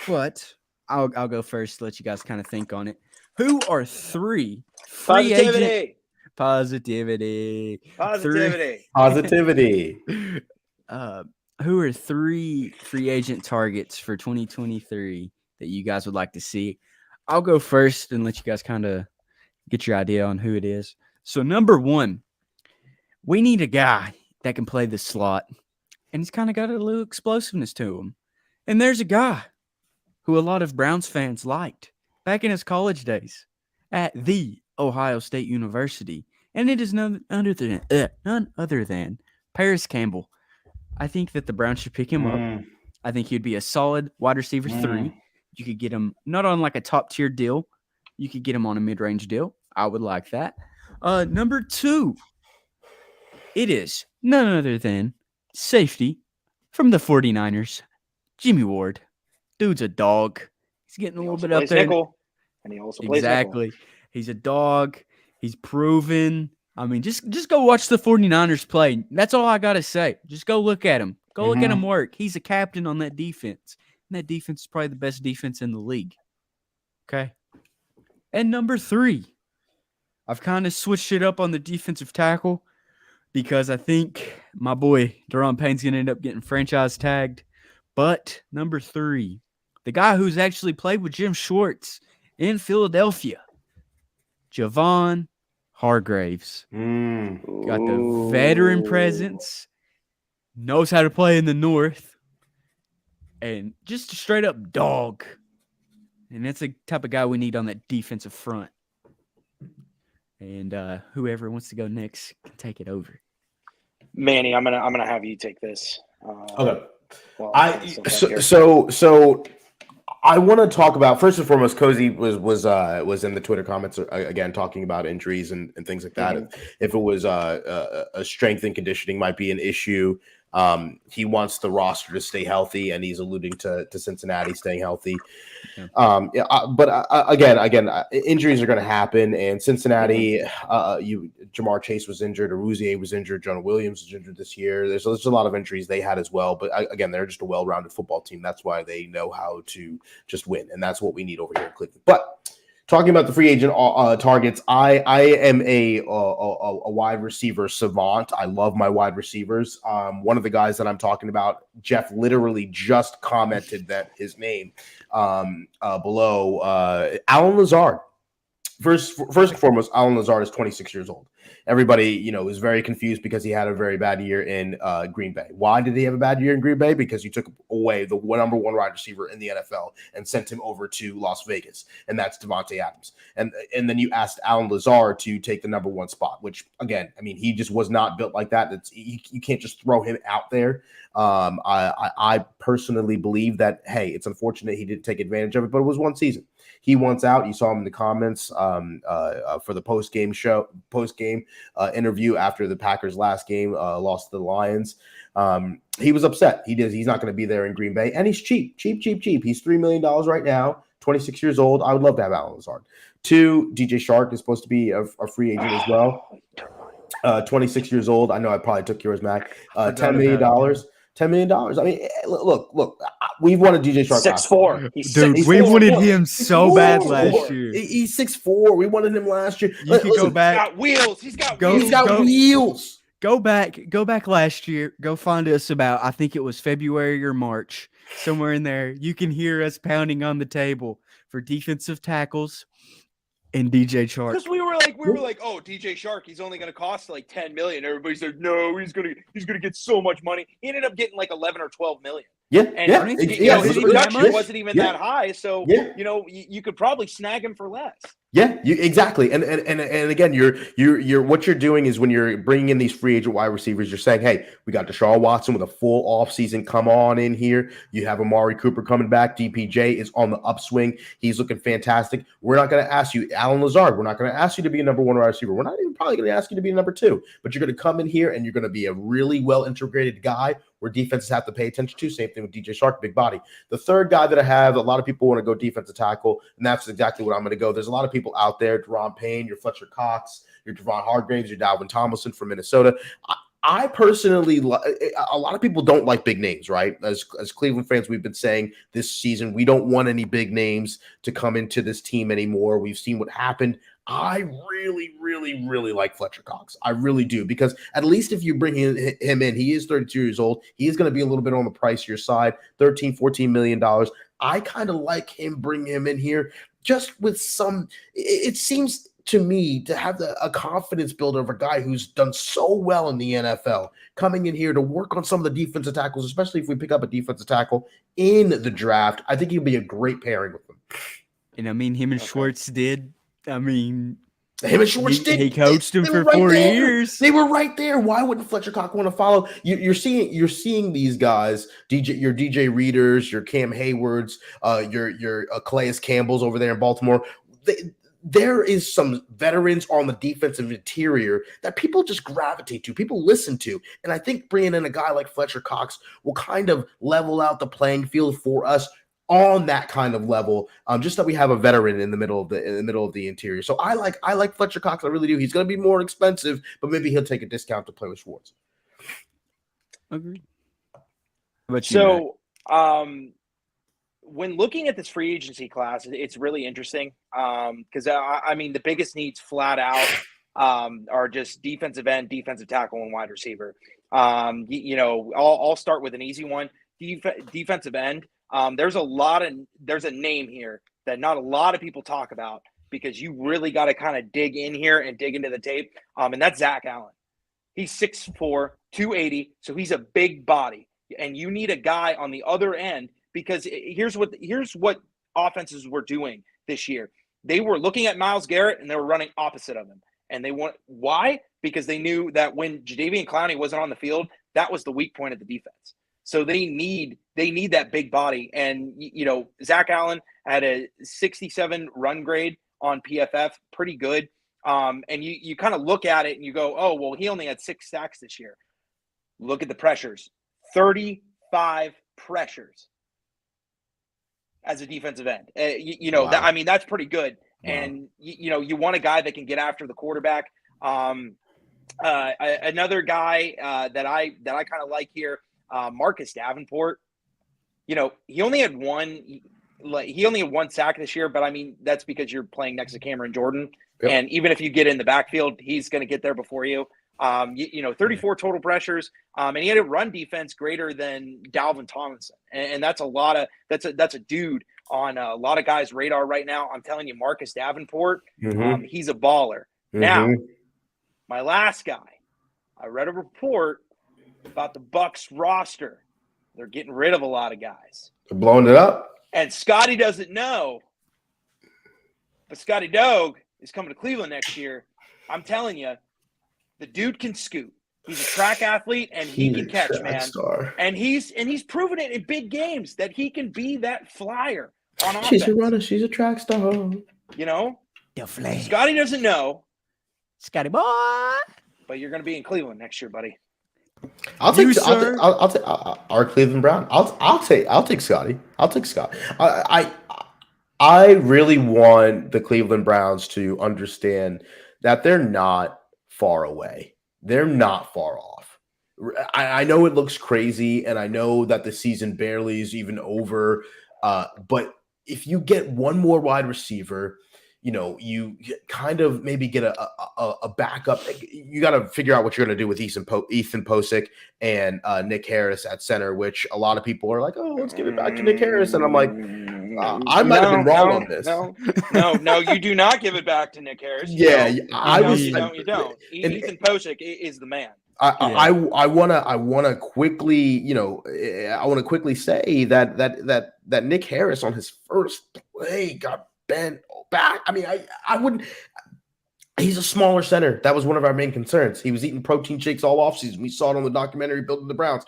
[SPEAKER 2] but I'll go first to let you guys kind of think on it. Who are three free agent Positivity.
[SPEAKER 4] Positivity.
[SPEAKER 3] Positivity.
[SPEAKER 2] Who are 3 free agent targets for 2023 that you guys would like to see? I'll go first and let you guys kind of get your idea on who it is. So number 1, we need a guy that can play the slot, and he's kind of got a little explosiveness to him. And there's a guy who a lot of Browns fans liked back in his college days at the Ohio State University, and it is none other than Paris Campbell. I think that the Browns should pick him up. I think he'd be a solid wide receiver 3. You could get him not on like a top tier deal. You could get him on a mid-range deal. I would like that. Number 2, it is none other than safety from the 49ers, Jimmy Ward. Dude's a dog. He's getting a little bit up there.
[SPEAKER 4] Nickel, and he also plays
[SPEAKER 2] Exactly. He's a dog. He's proven. I mean, just go watch the 49ers play. That's all I got to say. Just go look at him. Go look at him work. He's a captain on that defense. And that defense is probably the best defense in the league. Okay. And number 3, I've kind of switched it up on the defensive tackle because I think my boy Daron Payne's going to end up getting franchise tagged. But number 3, the guy who's actually played with Jim Schwartz in Philadelphia, Javon Hargraves. Got the veteran presence, knows how to play in the North, and just a straight up dog. And that's the type of guy we need on that defensive front. And whoever wants to go next can take it over.
[SPEAKER 4] Manny, I'm gonna have you take this.
[SPEAKER 3] Okay.
[SPEAKER 4] Well,
[SPEAKER 3] So I want to talk about, first and foremost, Cozy was in the Twitter comments again talking about injuries and things like that. If it was a strength and conditioning might be an issue. He wants the roster to stay healthy, and he's alluding to Cincinnati staying healthy. But again, injuries are going to happen, and Cincinnati, Jamar Chase was injured, Aruzier was injured, Jonah Williams was injured this year. There's a lot of injuries they had as well. But again, they're just a well-rounded football team. That's why they know how to just win, and that's what we need over here in Cleveland. But talking about the free agent targets, I am a wide receiver savant. I love my wide receivers. One of the guys that I'm talking about, Jeff literally just commented that his name below. Alan Lazard. First and foremost, Alan Lazard is 26 years old. Everybody, is very confused because he had a very bad year in Green Bay. Why did he have a bad year in Green Bay? Because you took away the number 1 wide receiver in the NFL and sent him over to Las Vegas, and that's Devontae Adams. And then you asked Alan Lazard to take the number 1 spot, which, again, I mean, he just was not built like that. You can't just throw him out there. I personally believe that, hey, it's unfortunate he didn't take advantage of it, but it was 1 season. He wants out. You saw him in the comments for the post-game interview after the Packers' last game lost to the Lions. He was upset. He's not going to be there in Green Bay, and he's cheap. He's $3 million right now, 26 years old. I would love to have Alan Lazard. 2, DJ Shark is supposed to be a free agent as well. 26 years old. I know I probably took yours, Mac. $10 million. $10 million. I mean, look. We've wanted DJ Shark.
[SPEAKER 4] 6'4".
[SPEAKER 2] Dude, we wanted him so bad last year.
[SPEAKER 3] He's 6'4". We wanted him last year.
[SPEAKER 2] You could go back.
[SPEAKER 4] He's got wheels. He's got
[SPEAKER 3] wheels.
[SPEAKER 2] Go back last year. Go find us about, I think it was February or March, somewhere in there. You can hear us pounding on the table for defensive tackles and DJ Shark.
[SPEAKER 4] Because we were like, oh, DJ Shark, he's only going to cost like $10 million. Everybody said, no, he's gonna get so much money. He ended up getting like 11 or 12 million. His production wasn't even that high, so you could probably snag him for less.
[SPEAKER 3] Yeah, exactly. And again, you're what you're doing is when you're bringing in these free agent wide receivers, you're saying, hey, we got Deshaun Watson with a full offseason. Come on in here. You have Amari Cooper coming back. DPJ is on the upswing. He's looking fantastic. We're not going to ask you, Alan Lazard, we're not going to ask you to be a number 1 wide receiver. We're not even probably going to ask you to be a number 2, but you're going to come in here and you're going to be a really well integrated guy where defenses have to pay attention to. Same thing with DJ Shark, big body. The third guy that I have, a lot of people want to go defensive tackle, and that's exactly what I'm going to go. There's a lot of people out there, Daron Payne, your Fletcher Cox, your Javon Hargraves, your Dalvin Tomlinson from Minnesota. I personally, a lot of people don't like big names, right? As Cleveland fans, we've been saying this season, we don't want any big names to come into this team anymore. We've seen what happened. I really, really, really like Fletcher Cox. I really do, because at least if you bring him in, he is 32 years old. He is going to be a little bit on the pricier side, $13-14 million. I kind of like bringing him in here just with some, it seems to me to have a confidence builder of a guy who's done so well in the NFL, coming in here to work on some of the defensive tackles, especially if we pick up a defensive tackle in the draft. I think he'd be a great pairing with him.
[SPEAKER 2] And I mean, him and Schwartz did. I mean,
[SPEAKER 3] him and Schwartz did.
[SPEAKER 2] He coached him for
[SPEAKER 3] right
[SPEAKER 2] 4
[SPEAKER 3] there.
[SPEAKER 2] years.
[SPEAKER 3] They were right there. Why wouldn't Fletcher Cox want to follow? You're seeing these guys, your DJ Readers, your Cam Haywards, your Calais Campbell's over there in Baltimore. There is some veterans on the defensive interior that people just gravitate to, people listen to. And I think bringing in a guy like Fletcher Cox will kind of level out the playing field for us on that kind of level. Just that we have a veteran in the middle of the interior. So I like Fletcher Cox. I really do. He's going to be more expensive, but maybe he'll take a discount to play with Schwartz.
[SPEAKER 2] Agreed.
[SPEAKER 4] So, when looking at this free agency class, it's really interesting because I mean the biggest needs flat out are just defensive end, defensive tackle, and wide receiver. I'll start with an easy one. Defensive end. There's a name here that not a lot of people talk about because you really got to kind of dig in here and dig into the tape. And that's Zach Allen. He's 6'4", 280, so he's a big body, and you need a guy on the other end. Because here's what offenses were doing this year. They were looking at Myles Garrett and they were running opposite of him. And why? Because they knew that when Jadeveon Clowney wasn't on the field, that was the weak point of the defense. So they need that big body. And Zach Allen had a 67 run grade on PFF, pretty good. And you kind of look at it and you go, oh, well, he only had 6 sacks this year. Look at the pressures, 35 pressures as a defensive end. Wow. That's pretty good. Wow. And, you want a guy that can get after the quarterback. Another guy that I kind of like here, Marcus Davenport. He only had one sack this year, but I mean, that's because you're playing next to Cameron Jordan. Yep. And even if you get in the backfield, he's going to get there before you. 34 total pressures, and he had a run defense greater than Dalvin Tomlinson, and that's a dude on a lot of guys' radar right now. I'm telling you, Marcus Davenport, he's a baller. Mm-hmm. Now, my last guy, I read a report about the Bucs roster. They're getting rid of a lot of guys.
[SPEAKER 3] They're blowing it up, and
[SPEAKER 4] Scotty doesn't know, but Scotty Dogue is coming to Cleveland next year. I'm telling you. The dude can scoot. He's a track athlete, and he can catch, man. Star. And he's proven it in big games that he can be that flyer on offense.
[SPEAKER 3] She's a runner. She's a track star.
[SPEAKER 4] Scotty doesn't know.
[SPEAKER 2] Scotty boy.
[SPEAKER 4] But you're going to be in Cleveland next year, buddy.
[SPEAKER 3] I'll take our Cleveland Brown. I'll take Scotty. I'll take Scott. I really want the Cleveland Browns to understand that they're not far away. They're not far off. I know it looks crazy, and I know that the season barely is even over. But if you get one more wide receiver, you kind of maybe get a backup. You got to figure out what you're going to do with Ethan Posick and Nick Harris at center, which a lot of people are like, oh, let's give it back to Nick Harris. And I'm like, I might have been wrong on this.
[SPEAKER 4] No, you do not give it back to Nick Harris.
[SPEAKER 3] Yeah,
[SPEAKER 4] you don't. Ethan Posick is the man.
[SPEAKER 3] I want to quickly, say that Nick Harris on his first play got bent back. I mean, I wouldn't. He's a smaller center. That was one of our main concerns. He was eating protein shakes all offseason. We saw it on the documentary Building the Browns.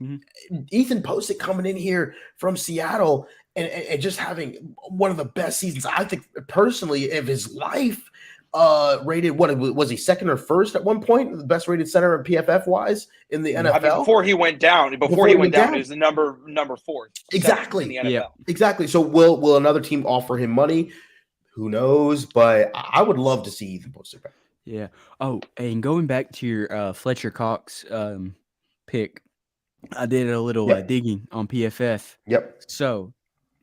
[SPEAKER 3] Mm-hmm. Ethan Posick coming in here from Seattle and just having one of the best seasons, I think, personally, of his life. Rated, what was he, second or first at one point? The best rated center of PFF wise in the NFL.
[SPEAKER 4] Before he went down, it was the number 4.
[SPEAKER 3] Exactly.
[SPEAKER 4] In the NFL.
[SPEAKER 3] Yeah. Exactly. So will another team offer him money? Who knows? But I would love to see Ethan Posick back.
[SPEAKER 2] Yeah. Oh, and going back to your Fletcher Cox pick, I did a little
[SPEAKER 3] Yep.
[SPEAKER 2] digging on PFF.
[SPEAKER 3] Yep.
[SPEAKER 2] So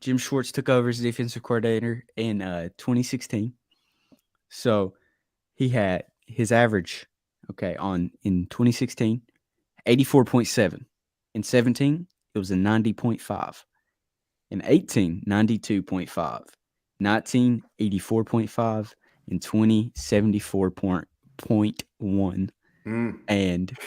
[SPEAKER 2] Jim Schwartz took over as defensive coordinator in 2016. So he had his average, in 2016, 84.7. In 17, it was a 90.5. In 18, 92.5. 19, 84.5. In 20, 74.1. And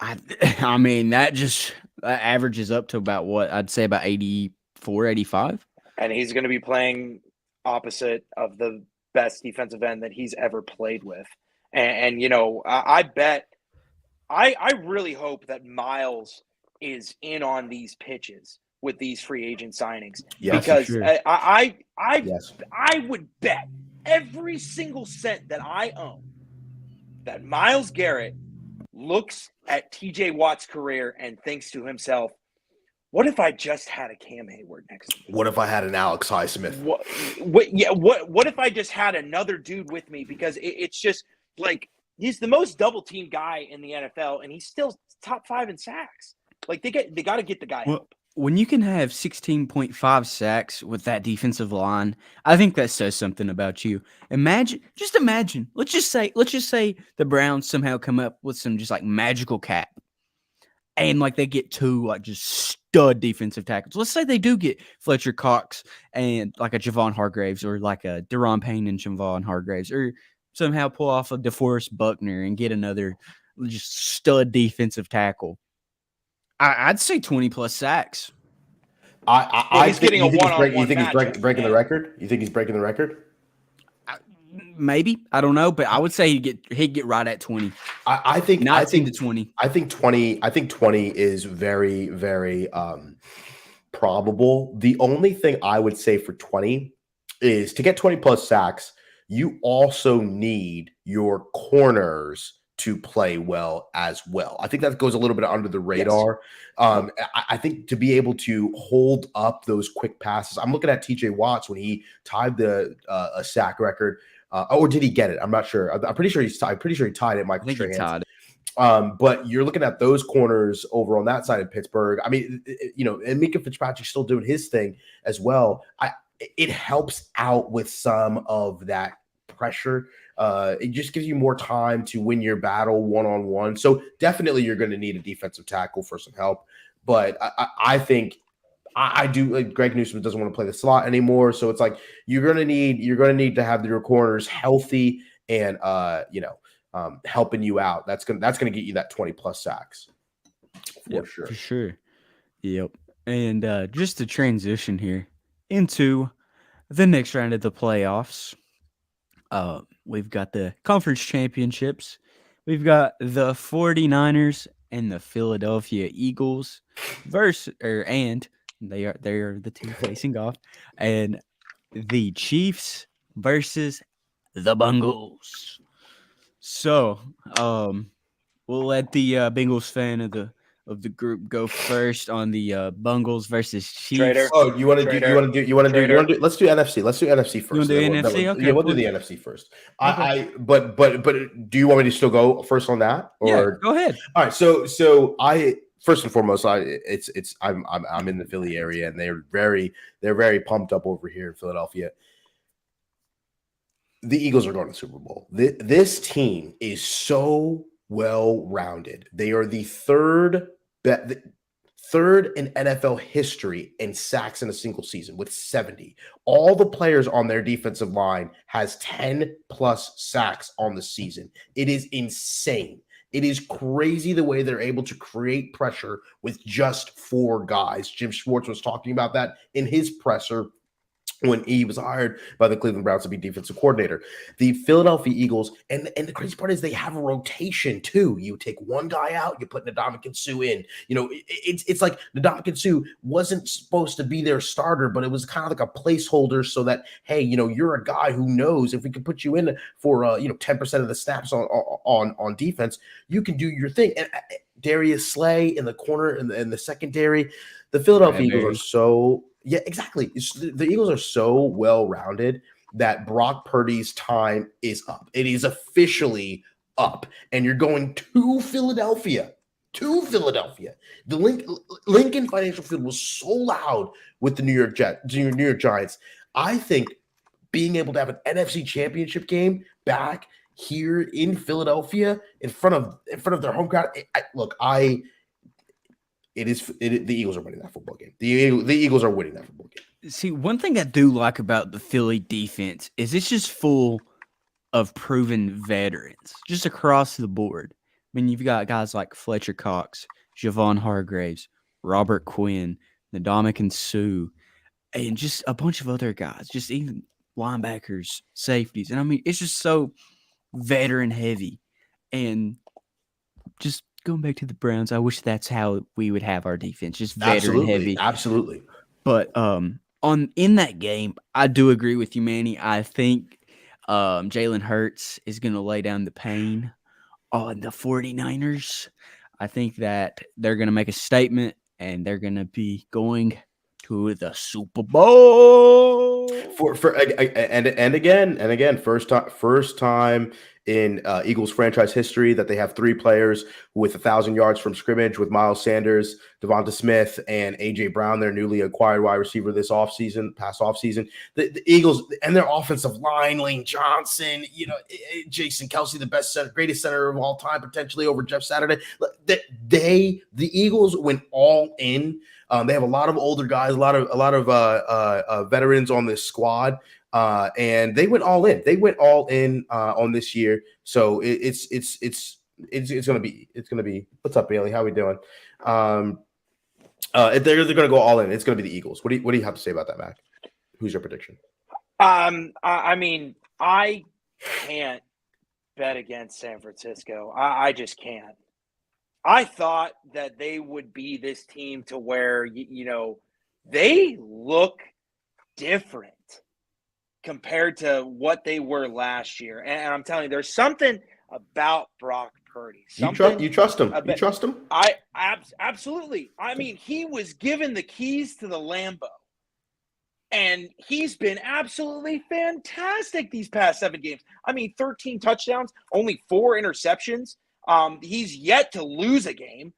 [SPEAKER 2] I mean, that averages up to about what I'd say about 84, 85.
[SPEAKER 4] And he's going to be playing opposite of the best defensive end that he's ever played with. And you know, I bet, I really hope that Miles is in on these pitches with these free agent signings.
[SPEAKER 3] Yes,
[SPEAKER 4] because
[SPEAKER 2] sure.
[SPEAKER 3] Yes.
[SPEAKER 4] I would bet every single cent that I own that Myles Garrett looks at TJ Watt's career and thinks to himself, what if I just had a Cam Hayward next to me?
[SPEAKER 3] What if I had an Alex Highsmith?
[SPEAKER 4] What if I just had another dude with me? Because it's just like he's the most double team guy in the NFL, and he's still top 5 in sacks. Like they got to get the guy help.
[SPEAKER 2] When you can have 16.5 sacks with that defensive line, I think that says something about you. Imagine. Let's just say the Browns somehow come up with some just like magical cap, and like they get 2 like just stud defensive tackles. Let's say they do get Fletcher Cox and like a Javon Hargraves, or like a Deron Payne and Javon Hargraves, or somehow pull off a DeForest Buckner and get another just stud defensive tackle. I'd say 20 plus sacks.
[SPEAKER 4] He's getting a one-on-one
[SPEAKER 3] You think he's
[SPEAKER 4] matchup,
[SPEAKER 3] breaking the
[SPEAKER 4] man.
[SPEAKER 3] record? You think he's breaking the record?
[SPEAKER 2] Maybe, I don't know, but I would say he'd get right at 20.
[SPEAKER 3] I think
[SPEAKER 2] 19 to 20.
[SPEAKER 3] I think 20. I think 20 is very, very probable. The only thing I would say for 20 is to get 20 plus sacks, you also need your corners to play well as well. I think that goes a little bit under the radar. Yes. I think to be able to hold up those quick passes. I'm looking at TJ Watts when he tied the a sack record. Or did he get it? I'm not sure. I'm pretty sure he tied it. Michael Strahan. But you're looking at those corners over on that side of Pittsburgh. I mean, and Minka Fitzpatrick's still doing his thing as well. It helps out with some of that pressure. It just gives you more time to win your battle one-on-one. So definitely you're going to need a defensive tackle for some help. But I think I do. Like Greg Newsome doesn't want to play the slot anymore. So it's like you're going to need to have your corners healthy and helping you out. That's going to get you that 20 plus sacks for sure.
[SPEAKER 2] For sure. Yep. And just to transition here into the next round of the playoffs. We've got the conference championships. We've got the 49ers and the Philadelphia Eagles and they are the two facing off, and the Chiefs versus the Bengals. So, we'll let the Bengals fan of the group go first on the Bengals versus Chiefs.
[SPEAKER 4] Trader.
[SPEAKER 3] Oh, you want to do? Let's do NFC. Let's do NFC first.
[SPEAKER 2] You want to do NFC? Okay,
[SPEAKER 3] yeah, we'll do the NFC first. Okay. But do you want me to still go first on that? Or
[SPEAKER 2] yeah, go ahead.
[SPEAKER 3] All right. So I first and foremost, I'm in the Philly area, and they're very pumped up over here in Philadelphia. The Eagles are going to the Super Bowl. This team is so well-rounded. They are the third in NFL history in sacks in a single season with 70. All the players on their defensive line has 10 plus sacks on the season. It is insane. It is crazy the way they're able to create pressure with just 4 guys. Jim Schwartz was talking about that in his presser when he was hired by the Cleveland Browns to be defensive coordinator. The Philadelphia Eagles, and the crazy part is they have a rotation too. You take one guy out, you put Ndamukong Suh in. It's like Ndamukong Suh wasn't supposed to be their starter, but it was kind of like a placeholder so that, hey, you're a guy who knows if we can put you in for 10% of the snaps on defense, you can do your thing. And Darius Slay in the corner in the secondary, the Philadelphia Eagles are so. Yeah, exactly. The Eagles are so well-rounded that Brock Purdy's time is up. It is officially up, and you're going to Philadelphia. The Lincoln Financial Field was so loud with the New York Giants. I think being able to have an NFC Championship game back here in Philadelphia in front of their home crowd. The Eagles are winning that football game. The Eagles are winning that football game.
[SPEAKER 2] See, one thing I do like about the Philly defense is it's just full of proven veterans, just across the board. I mean, you've got guys like Fletcher Cox, Javon Hargraves, Robert Quinn, Ndamukong Suh, and just a bunch of other guys, just even linebackers, safeties. And I mean, it's just so veteran heavy. And just going back to the Browns, I wish that's how we would have our defense, just veteran heavy.
[SPEAKER 3] Absolutely.
[SPEAKER 2] But in that game, I do agree with you, Manny. I think Jalen Hurts is going to lay down the pain on the 49ers. I think that they're going to make a statement and they're going to be going to the Super Bowl.
[SPEAKER 3] Again, first time in Eagles franchise history that they have 3 players with 1,000 yards from scrimmage, with Miles Sanders, Devonta Smith, and A.J. Brown, their newly acquired wide receiver this past offseason. The Eagles and their offensive line, Lane Johnson, Jason Kelsey, greatest center of all time, potentially over Jeff Saturday. The Eagles went all in. They have a lot of older guys, a lot of veterans on this squad. And they went all in. They went all in on this year. So it's gonna be. What's up, Bailey? How we doing? They're gonna go all in. It's gonna be the Eagles. What do you have to say about that, Mac? Who's your prediction?
[SPEAKER 4] I mean, I can't bet against San Francisco. I just can't. I thought that they would be this team to where they look different compared to what they were last year. And I'm telling you, there's something about Brock Purdy.
[SPEAKER 3] You trust him? You trust him?
[SPEAKER 4] Absolutely. I mean, he was given the keys to the Lambo. And he's been absolutely fantastic these past 7 games. I mean, 13 touchdowns, only 4 interceptions. He's yet to lose a game.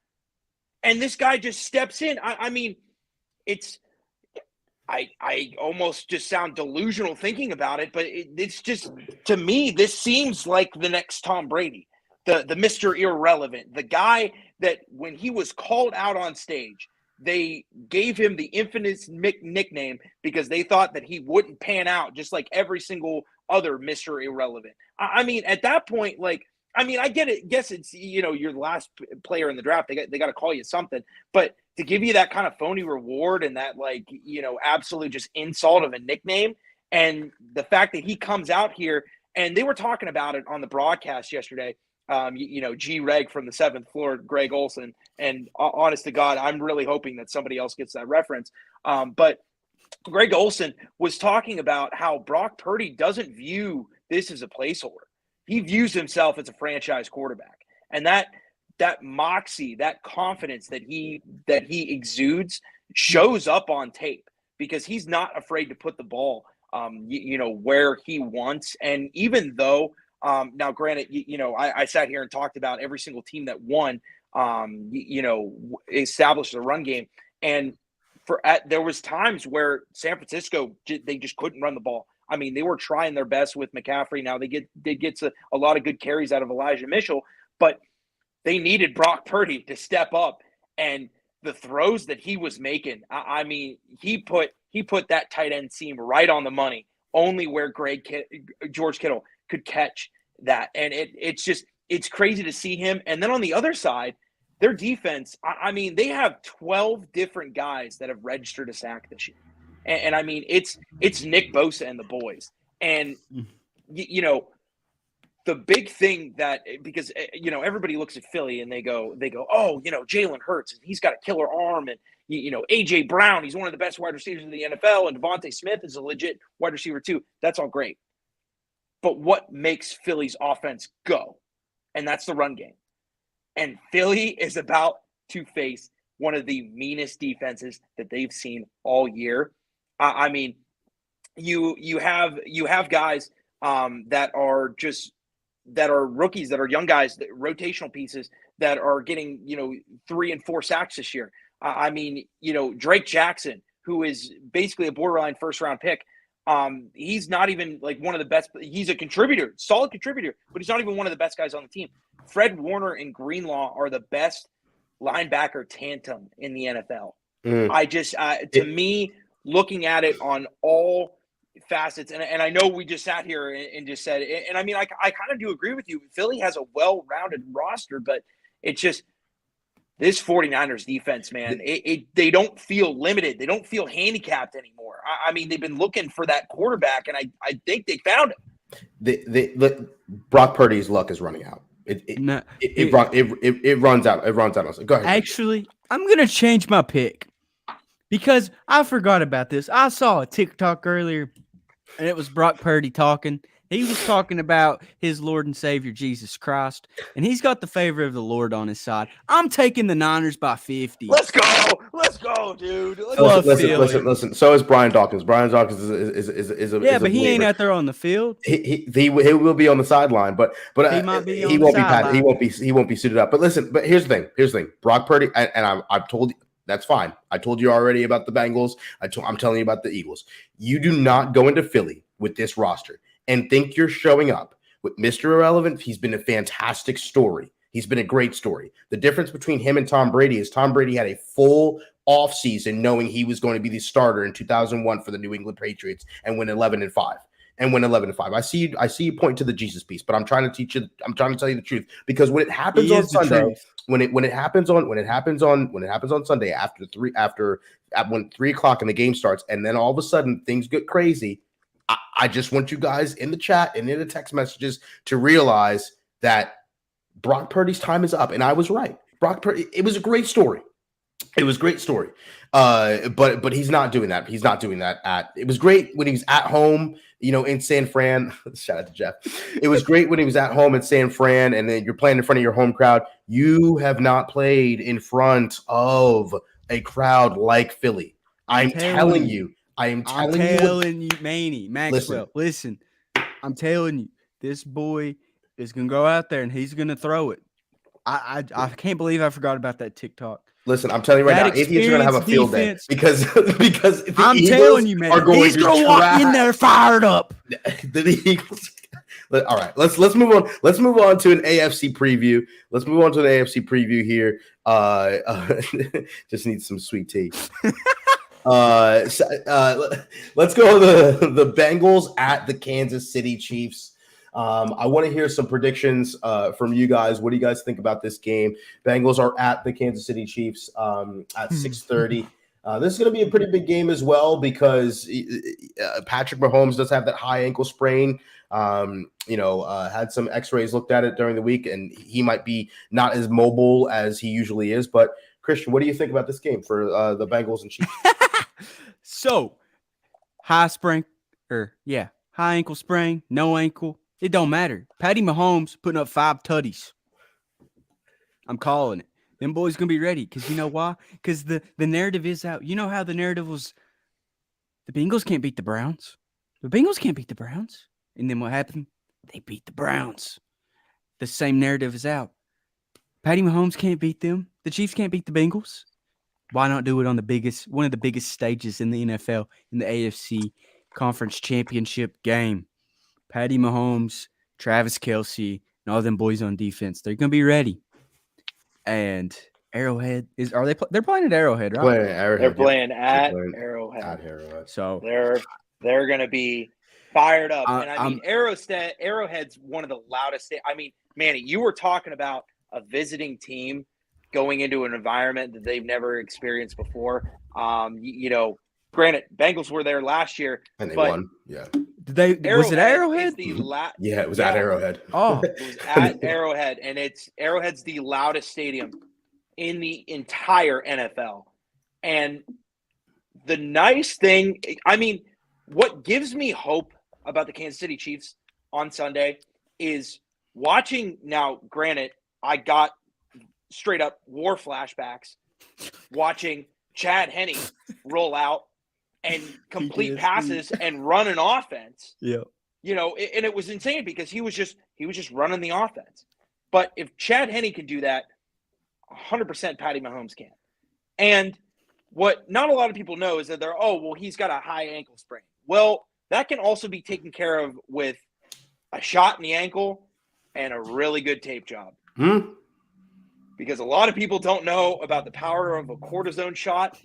[SPEAKER 4] And this guy just steps in. I mean, I almost just sound delusional thinking about it, but it's just, to me, this seems like the next Tom Brady, the Mr. Irrelevant, the guy that when he was called out on stage, they gave him the infamous nickname because they thought that he wouldn't pan out just like every single other Mr. Irrelevant. I mean, at that point, I get it. Guess it's, you're the last player in the draft. They got to call you something, but to give you that kind of phony reward and that absolute just insult of a nickname, and the fact that he comes out here, and they were talking about it on the broadcast yesterday. G-Reg from the 7th floor, Greg Olson, and honest to God, I'm really hoping that somebody else gets that reference. But Greg Olson was talking about how Brock Purdy doesn't view this as a placeholder. He views himself as a franchise quarterback, and that moxie, that confidence that he exudes shows up on tape because he's not afraid to put the ball, where he wants. And even though, now granted, I sat here and talked about every single team that won, established a run game, and there was times where San Francisco, they just couldn't run the ball. I mean, they were trying their best with McCaffrey. Now they get a lot of good carries out of Elijah Mitchell, but they needed Brock Purdy to step up, and the throws that he was making. I mean, he put that tight end seam right on the money, only where George Kittle could catch that, and it's crazy to see him. And then on the other side, their defense. I mean, they have 12 different guys that have registered a sack this year. And I mean, it's Nick Bosa and the boys. And, the big thing that, because, everybody looks at Philly and they go, oh, Jalen Hurts, he's got a killer arm. And, A.J. Brown, he's one of the best wide receivers in the NFL. And Devonta Smith is a legit wide receiver too. That's all great. But what makes Philly's offense go? And that's the run game. And Philly is about to face one of the meanest defenses that they've seen all year. I mean, you have guys that are rookies, that are young guys, that rotational pieces that are getting 3 and 4 sacks this year. I mean, Drake Jackson, who is basically a borderline first round pick. He's not even like one of the best. He's a contributor, solid contributor, but he's not even one of the best guys on the team. Fred Warner and Greenlaw are the best linebacker tandem in the NFL. I just, to me, looking at it on all facets, and I know we just sat here and just said, and I mean, I kind of do agree with you. Philly has a well-rounded roster, but it's just this 49ers defense, man, they don't feel limited. They don't feel handicapped anymore. I mean, they've been looking for that quarterback, and I think they found him.
[SPEAKER 3] Brock Purdy's luck is running out. It runs out. It runs out. Go ahead.
[SPEAKER 2] Actually, I'm going to change my pick because I forgot about this. I saw a TikTok earlier, and it was Brock Purdy talking. He was talking about his Lord and Savior, Jesus Christ, and he's got the favor of the Lord on his side. I'm taking the Niners by 50.
[SPEAKER 4] Let's go, dude.
[SPEAKER 3] Listen. So is Brian Dawkins. Brian Dawkins is a
[SPEAKER 2] but he ain't out there on the field.
[SPEAKER 3] He will be on the sideline, but
[SPEAKER 2] he might be.
[SPEAKER 3] He won't be padded. He won't be suited up. But listen. But here's the thing. Brock Purdy, and I've told you. That's fine. I told you already about the Bengals. I'm telling you about the Eagles. You do not go into Philly with this roster and think you're showing up with Mr. Irrelevant. He's been a fantastic story. He's been a great story. The difference between him and Tom Brady is Tom Brady had a full offseason knowing he was going to be the starter in 2001 for the New England Patriots and win 11-5. I see you point to the Jesus piece, but I'm trying to teach you. I'm trying to tell you the truth because when it happens on Sunday, when it happens on Sunday when 3 o'clock and the game starts, and then all of a sudden things get crazy. I just want you guys in the chat and in the text messages to realize that Brock Purdy's time is up, and I was right. Brock Purdy, it was a great story. It was a great story. But he's not doing that. He's not doing that it was great when he was at home, in San Fran. Shout out to Jeff. It was great when he was at home in San Fran, and then you're playing in front of your home crowd. You have not played in front of a crowd like Philly. I'm telling you,
[SPEAKER 2] Manny, Maxwell, listen, I'm telling you, this boy is going to go out there and he's going to throw it. I can't believe I forgot about that TikTok.
[SPEAKER 3] Listen, I'm telling you right now, Atheists are going to have a field day because
[SPEAKER 2] I'm telling you, man, he's going to walk in there fired up.
[SPEAKER 3] The Eagles. All right, let's move on. Let's move on to an AFC preview. Here. Just need some sweet tea. Let's go the Bengals at the Kansas City Chiefs. I want to hear some predictions from you guys. What do you guys think about this game? Bengals are at the Kansas City Chiefs at 6:30. This is going to be a pretty big game as well because Patrick Mahomes does have that high ankle sprain. Had some x-rays looked at it during the week, and he might be not as mobile as he usually is. But Christian, what do you think about this game for the Bengals and Chiefs?
[SPEAKER 2] So, high ankle sprain, no ankle. It don't matter. Patty Mahomes putting up 5 tutties. I'm calling it. Them boys going to be ready because you know why? Because the narrative is out. You know how the narrative was the Bengals can't beat the Browns. The Bengals can't beat the Browns. And then what happened? They beat the Browns. The same narrative is out. Patty Mahomes can't beat them. The Chiefs can't beat the Bengals. Why not do it on one of the biggest stages in the NFL, in the AFC Conference Championship game? Patty Mahomes, Travis Kelce, and all them boys on defense. They're going to be ready. And Arrowhead they're playing at Arrowhead, right?
[SPEAKER 4] They're playing at Arrowhead.
[SPEAKER 2] So
[SPEAKER 4] they're going to be fired up. And I mean, Arrowhead's one of the loudest. I mean, Manny, you were talking about a visiting team going into an environment that they've never experienced before. Granted, Bengals were there last year,
[SPEAKER 3] and they won. Yeah.
[SPEAKER 2] Was it Arrowhead?
[SPEAKER 3] It was at Arrowhead.
[SPEAKER 2] Oh,
[SPEAKER 4] it was at Arrowhead, and Arrowhead's the loudest stadium in the entire NFL. And the nice thing, I mean, what gives me hope about the Kansas City Chiefs on Sunday is watching. Now, granted, I got straight up war flashbacks watching Chad Henne roll out and complete
[SPEAKER 2] PTSD.
[SPEAKER 4] passes and run an offense.
[SPEAKER 2] Yeah.
[SPEAKER 4] You know, and it was insane because he was just running the offense. But if Chad Henne can do that, 100% Patty Mahomes can. And what not a lot of people know is that he's got a high ankle sprain. Well, that can also be taken care of with a shot in the ankle and a really good tape job. Because a lot of people don't know about the power of a cortisone shot.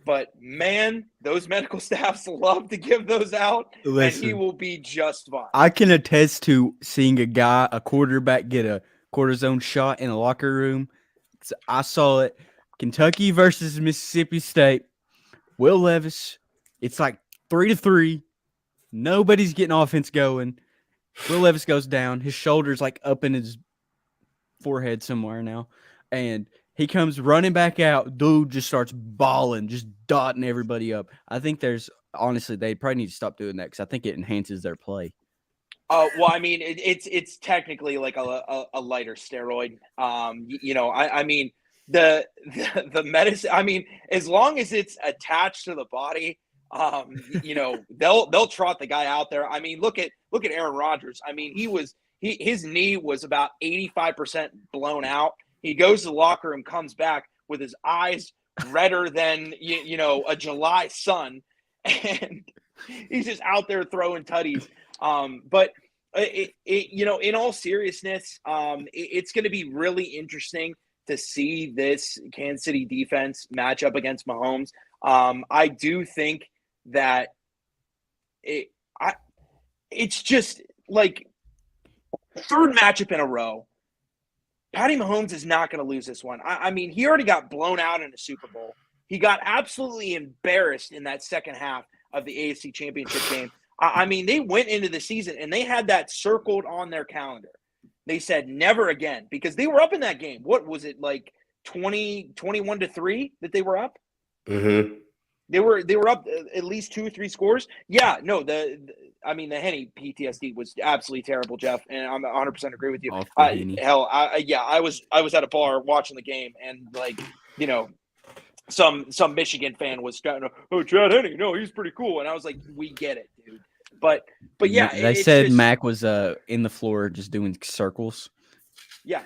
[SPEAKER 4] But, man, those medical staffs love to give those out, and he will be just fine.
[SPEAKER 2] I can attest to seeing a quarterback, get a cortisone shot in a locker room. I saw it. Kentucky versus Mississippi State. Will Levis. It's like 3-3. Nobody's getting offense going. Will Levis goes down. His shoulder's like up in his forehead somewhere now. And he comes running back out. Dude just starts balling, just dotting everybody up. I think honestly, they probably need to stop doing that because I think it enhances their play.
[SPEAKER 4] Well, I mean, it's technically like a lighter steroid. I mean, the medicine. I mean, as long as it's attached to the body, they'll trot the guy out there. I mean, look at Aaron Rodgers. I mean, his knee was about 85% blown out. He goes to the locker room, comes back with his eyes redder than a July sun, and he's just out there throwing tutties. But in all seriousness, it's going to be really interesting to see this Kansas City defense match up against Mahomes. I do think that it's just like third matchup in a row. Patty Mahomes is not going to lose this one. I mean, he already got blown out in the Super Bowl. He got absolutely embarrassed in that second half of the AFC Championship game. I mean, they went into the season and they had that circled on their calendar. They said never again because they were up in that game. What was it, like 21-3 that they were up?
[SPEAKER 3] Mm-hmm.
[SPEAKER 4] They were up at least 2 or 3 scores. Yeah, no, the Henne PTSD was absolutely terrible, Jeff, and I'm 100% agree with you. I was at a bar watching the game, and some Michigan fan was shouting, "Oh, Chad Henne, no, he's pretty cool," and I was like, "We get it, dude." But yeah,
[SPEAKER 2] they said Mac was in the floor just doing circles.
[SPEAKER 4] Yeah,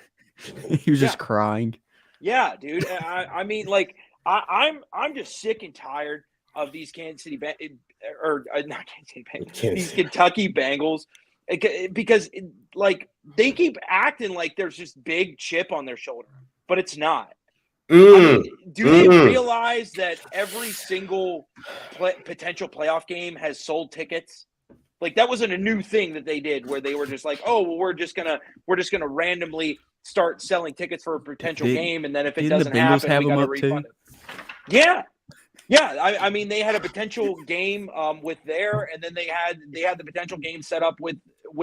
[SPEAKER 2] he was just crying.
[SPEAKER 4] Yeah, dude. I mean, like. I'm just sick and tired of these Kansas City not Kansas City Bengals, these Kentucky Bengals, because they keep acting like there's this big chip on their shoulder, but it's not. I mean, do they realize that every single potential playoff game has sold tickets? Like that wasn't a new thing that they did where they were just like, oh, well, we're just gonna randomly start selling tickets for a potential game, and then if it doesn't happen, we got to refund it. Yeah. I mean, they had a potential game with and then they had the potential game set up with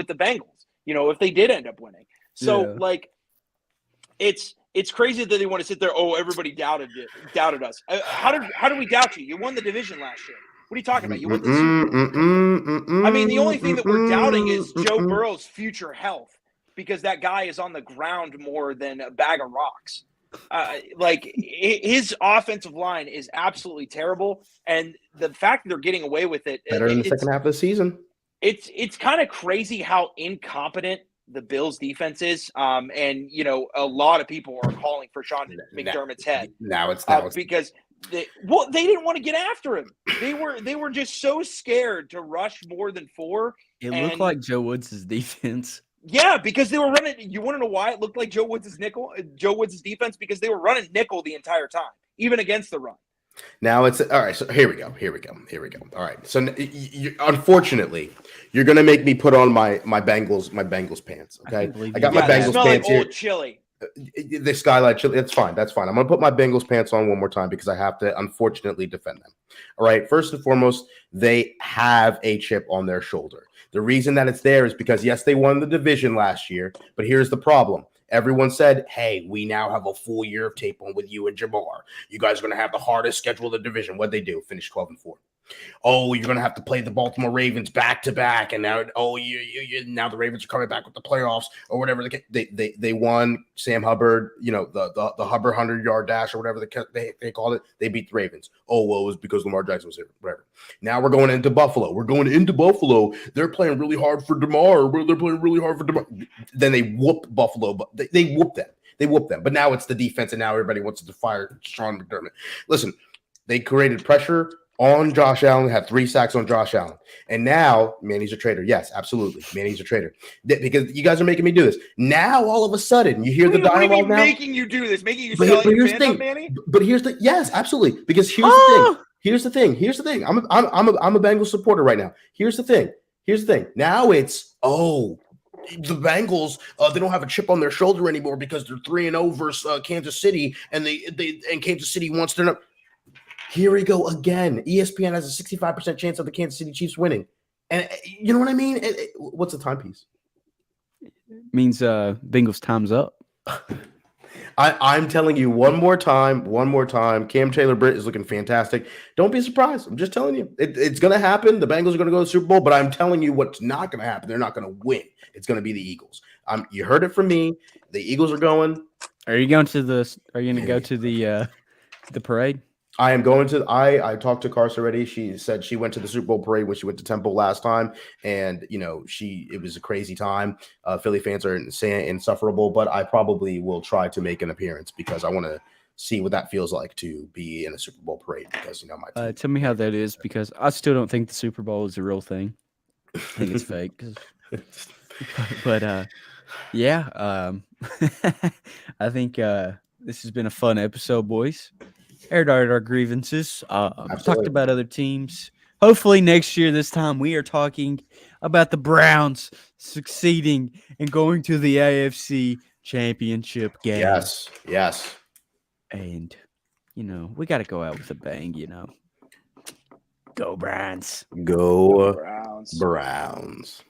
[SPEAKER 4] the Bengals. If they did end up winning. So it's crazy that they want to sit there. Oh, everybody doubted us. How did we doubt you? You won the division last year. What are you talking about? You won the Super Bowl. I mean, the only thing that we're doubting is Joe Burrow's future health. Because that guy is on the ground more than a bag of rocks. His offensive line is absolutely terrible, and the fact that they're getting away with it
[SPEAKER 3] better in the second half of the season.
[SPEAKER 4] It's kind of crazy how incompetent the Bills' defense is, and a lot of people are calling for Sean McDermott's head.
[SPEAKER 3] Now it's
[SPEAKER 4] because they didn't want to get after him. They were just so scared to rush more than 4.
[SPEAKER 2] It looked like Joe Woods' defense.
[SPEAKER 4] Yeah, because they were running. You want to know why it looked like Joe Woods' defense? Because they were running nickel the entire time, even against the run.
[SPEAKER 3] Now it's all right. So here we go. All right. So unfortunately, you're going to make me put on my Bengals pants. Okay, I got my Bengals pants here.
[SPEAKER 4] Old chili.
[SPEAKER 3] The skylight chili. That's fine. I'm going to put my Bengals pants on one more time because I have to unfortunately defend them. All right. First and foremost, they have a chip on their shoulder. The reason that it's there is because, yes, they won the division last year, but here's the problem. Everyone said, hey, we now have a full year of tape on with you and Jamar. You guys are going to have the hardest schedule of the division. What'd they do? Finish 12-4. Oh, you're gonna have to play the Baltimore Ravens back to back, and now now the Ravens are coming back with the playoffs or whatever. They won. Sam Hubbard, the Hubbard 100-yard dash or whatever they called it. They beat the Ravens. Oh well, it was because Lamar Jackson was here. Whatever. Now we're going into Buffalo. They're playing really hard for DeMar. They're playing really hard for DeMar. Then they whoop Buffalo, but they whoop them. They whoop them. But now it's the defense, and now everybody wants to fire Sean McDermott. Listen, they created pressure on Josh Allen, had 3 sacks on Josh Allen. And now, Manny's a traitor. Yes, absolutely. Manny's a traitor. Because you guys are making me do this. Now, all of a sudden, you hear the dialogue now.
[SPEAKER 4] Making you do this? Making you sell your fandom, Manny?
[SPEAKER 3] But here's the yes, absolutely. Because here's the thing. Here's the thing. I'm a Bengals supporter right now. Here's the thing. Now it's the Bengals, they don't have a chip on their shoulder anymore because they're 3-0 versus Kansas City, and Kansas City wants to know. Here we go again. ESPN has a 65% chance of the Kansas City Chiefs winning. And you know what I mean? What's the timepiece?
[SPEAKER 2] Means Bengals time's up.
[SPEAKER 3] I'm telling you one more time. Cam Taylor-Britt is looking fantastic. Don't be surprised. I'm just telling you. It's going to happen. The Bengals are going to go to the Super Bowl, but I'm telling you what's not going to happen. They're not going to win. It's going to be the Eagles. You heard it from me. The Eagles are going.
[SPEAKER 2] Are you going to the parade?
[SPEAKER 3] I am going to. I talked to Carson already. She said she went to the Super Bowl parade when she went to Temple last time, and it was a crazy time. Philly fans are insufferable, but I probably will try to make an appearance because I want to see what that feels like to be in a Super Bowl parade. Because my team.
[SPEAKER 2] Tell me how that is, because I still don't think the Super Bowl is a real thing. I think it's fake. But yeah, I think this has been a fun episode, boys. Aired out our grievances. Talked about other teams. Hopefully next year, this time, we are talking about the Browns succeeding and going to the AFC Championship game.
[SPEAKER 3] Yes.
[SPEAKER 2] And, we got to go out with a bang, Go Browns.
[SPEAKER 3] Go
[SPEAKER 4] Browns.
[SPEAKER 3] Browns.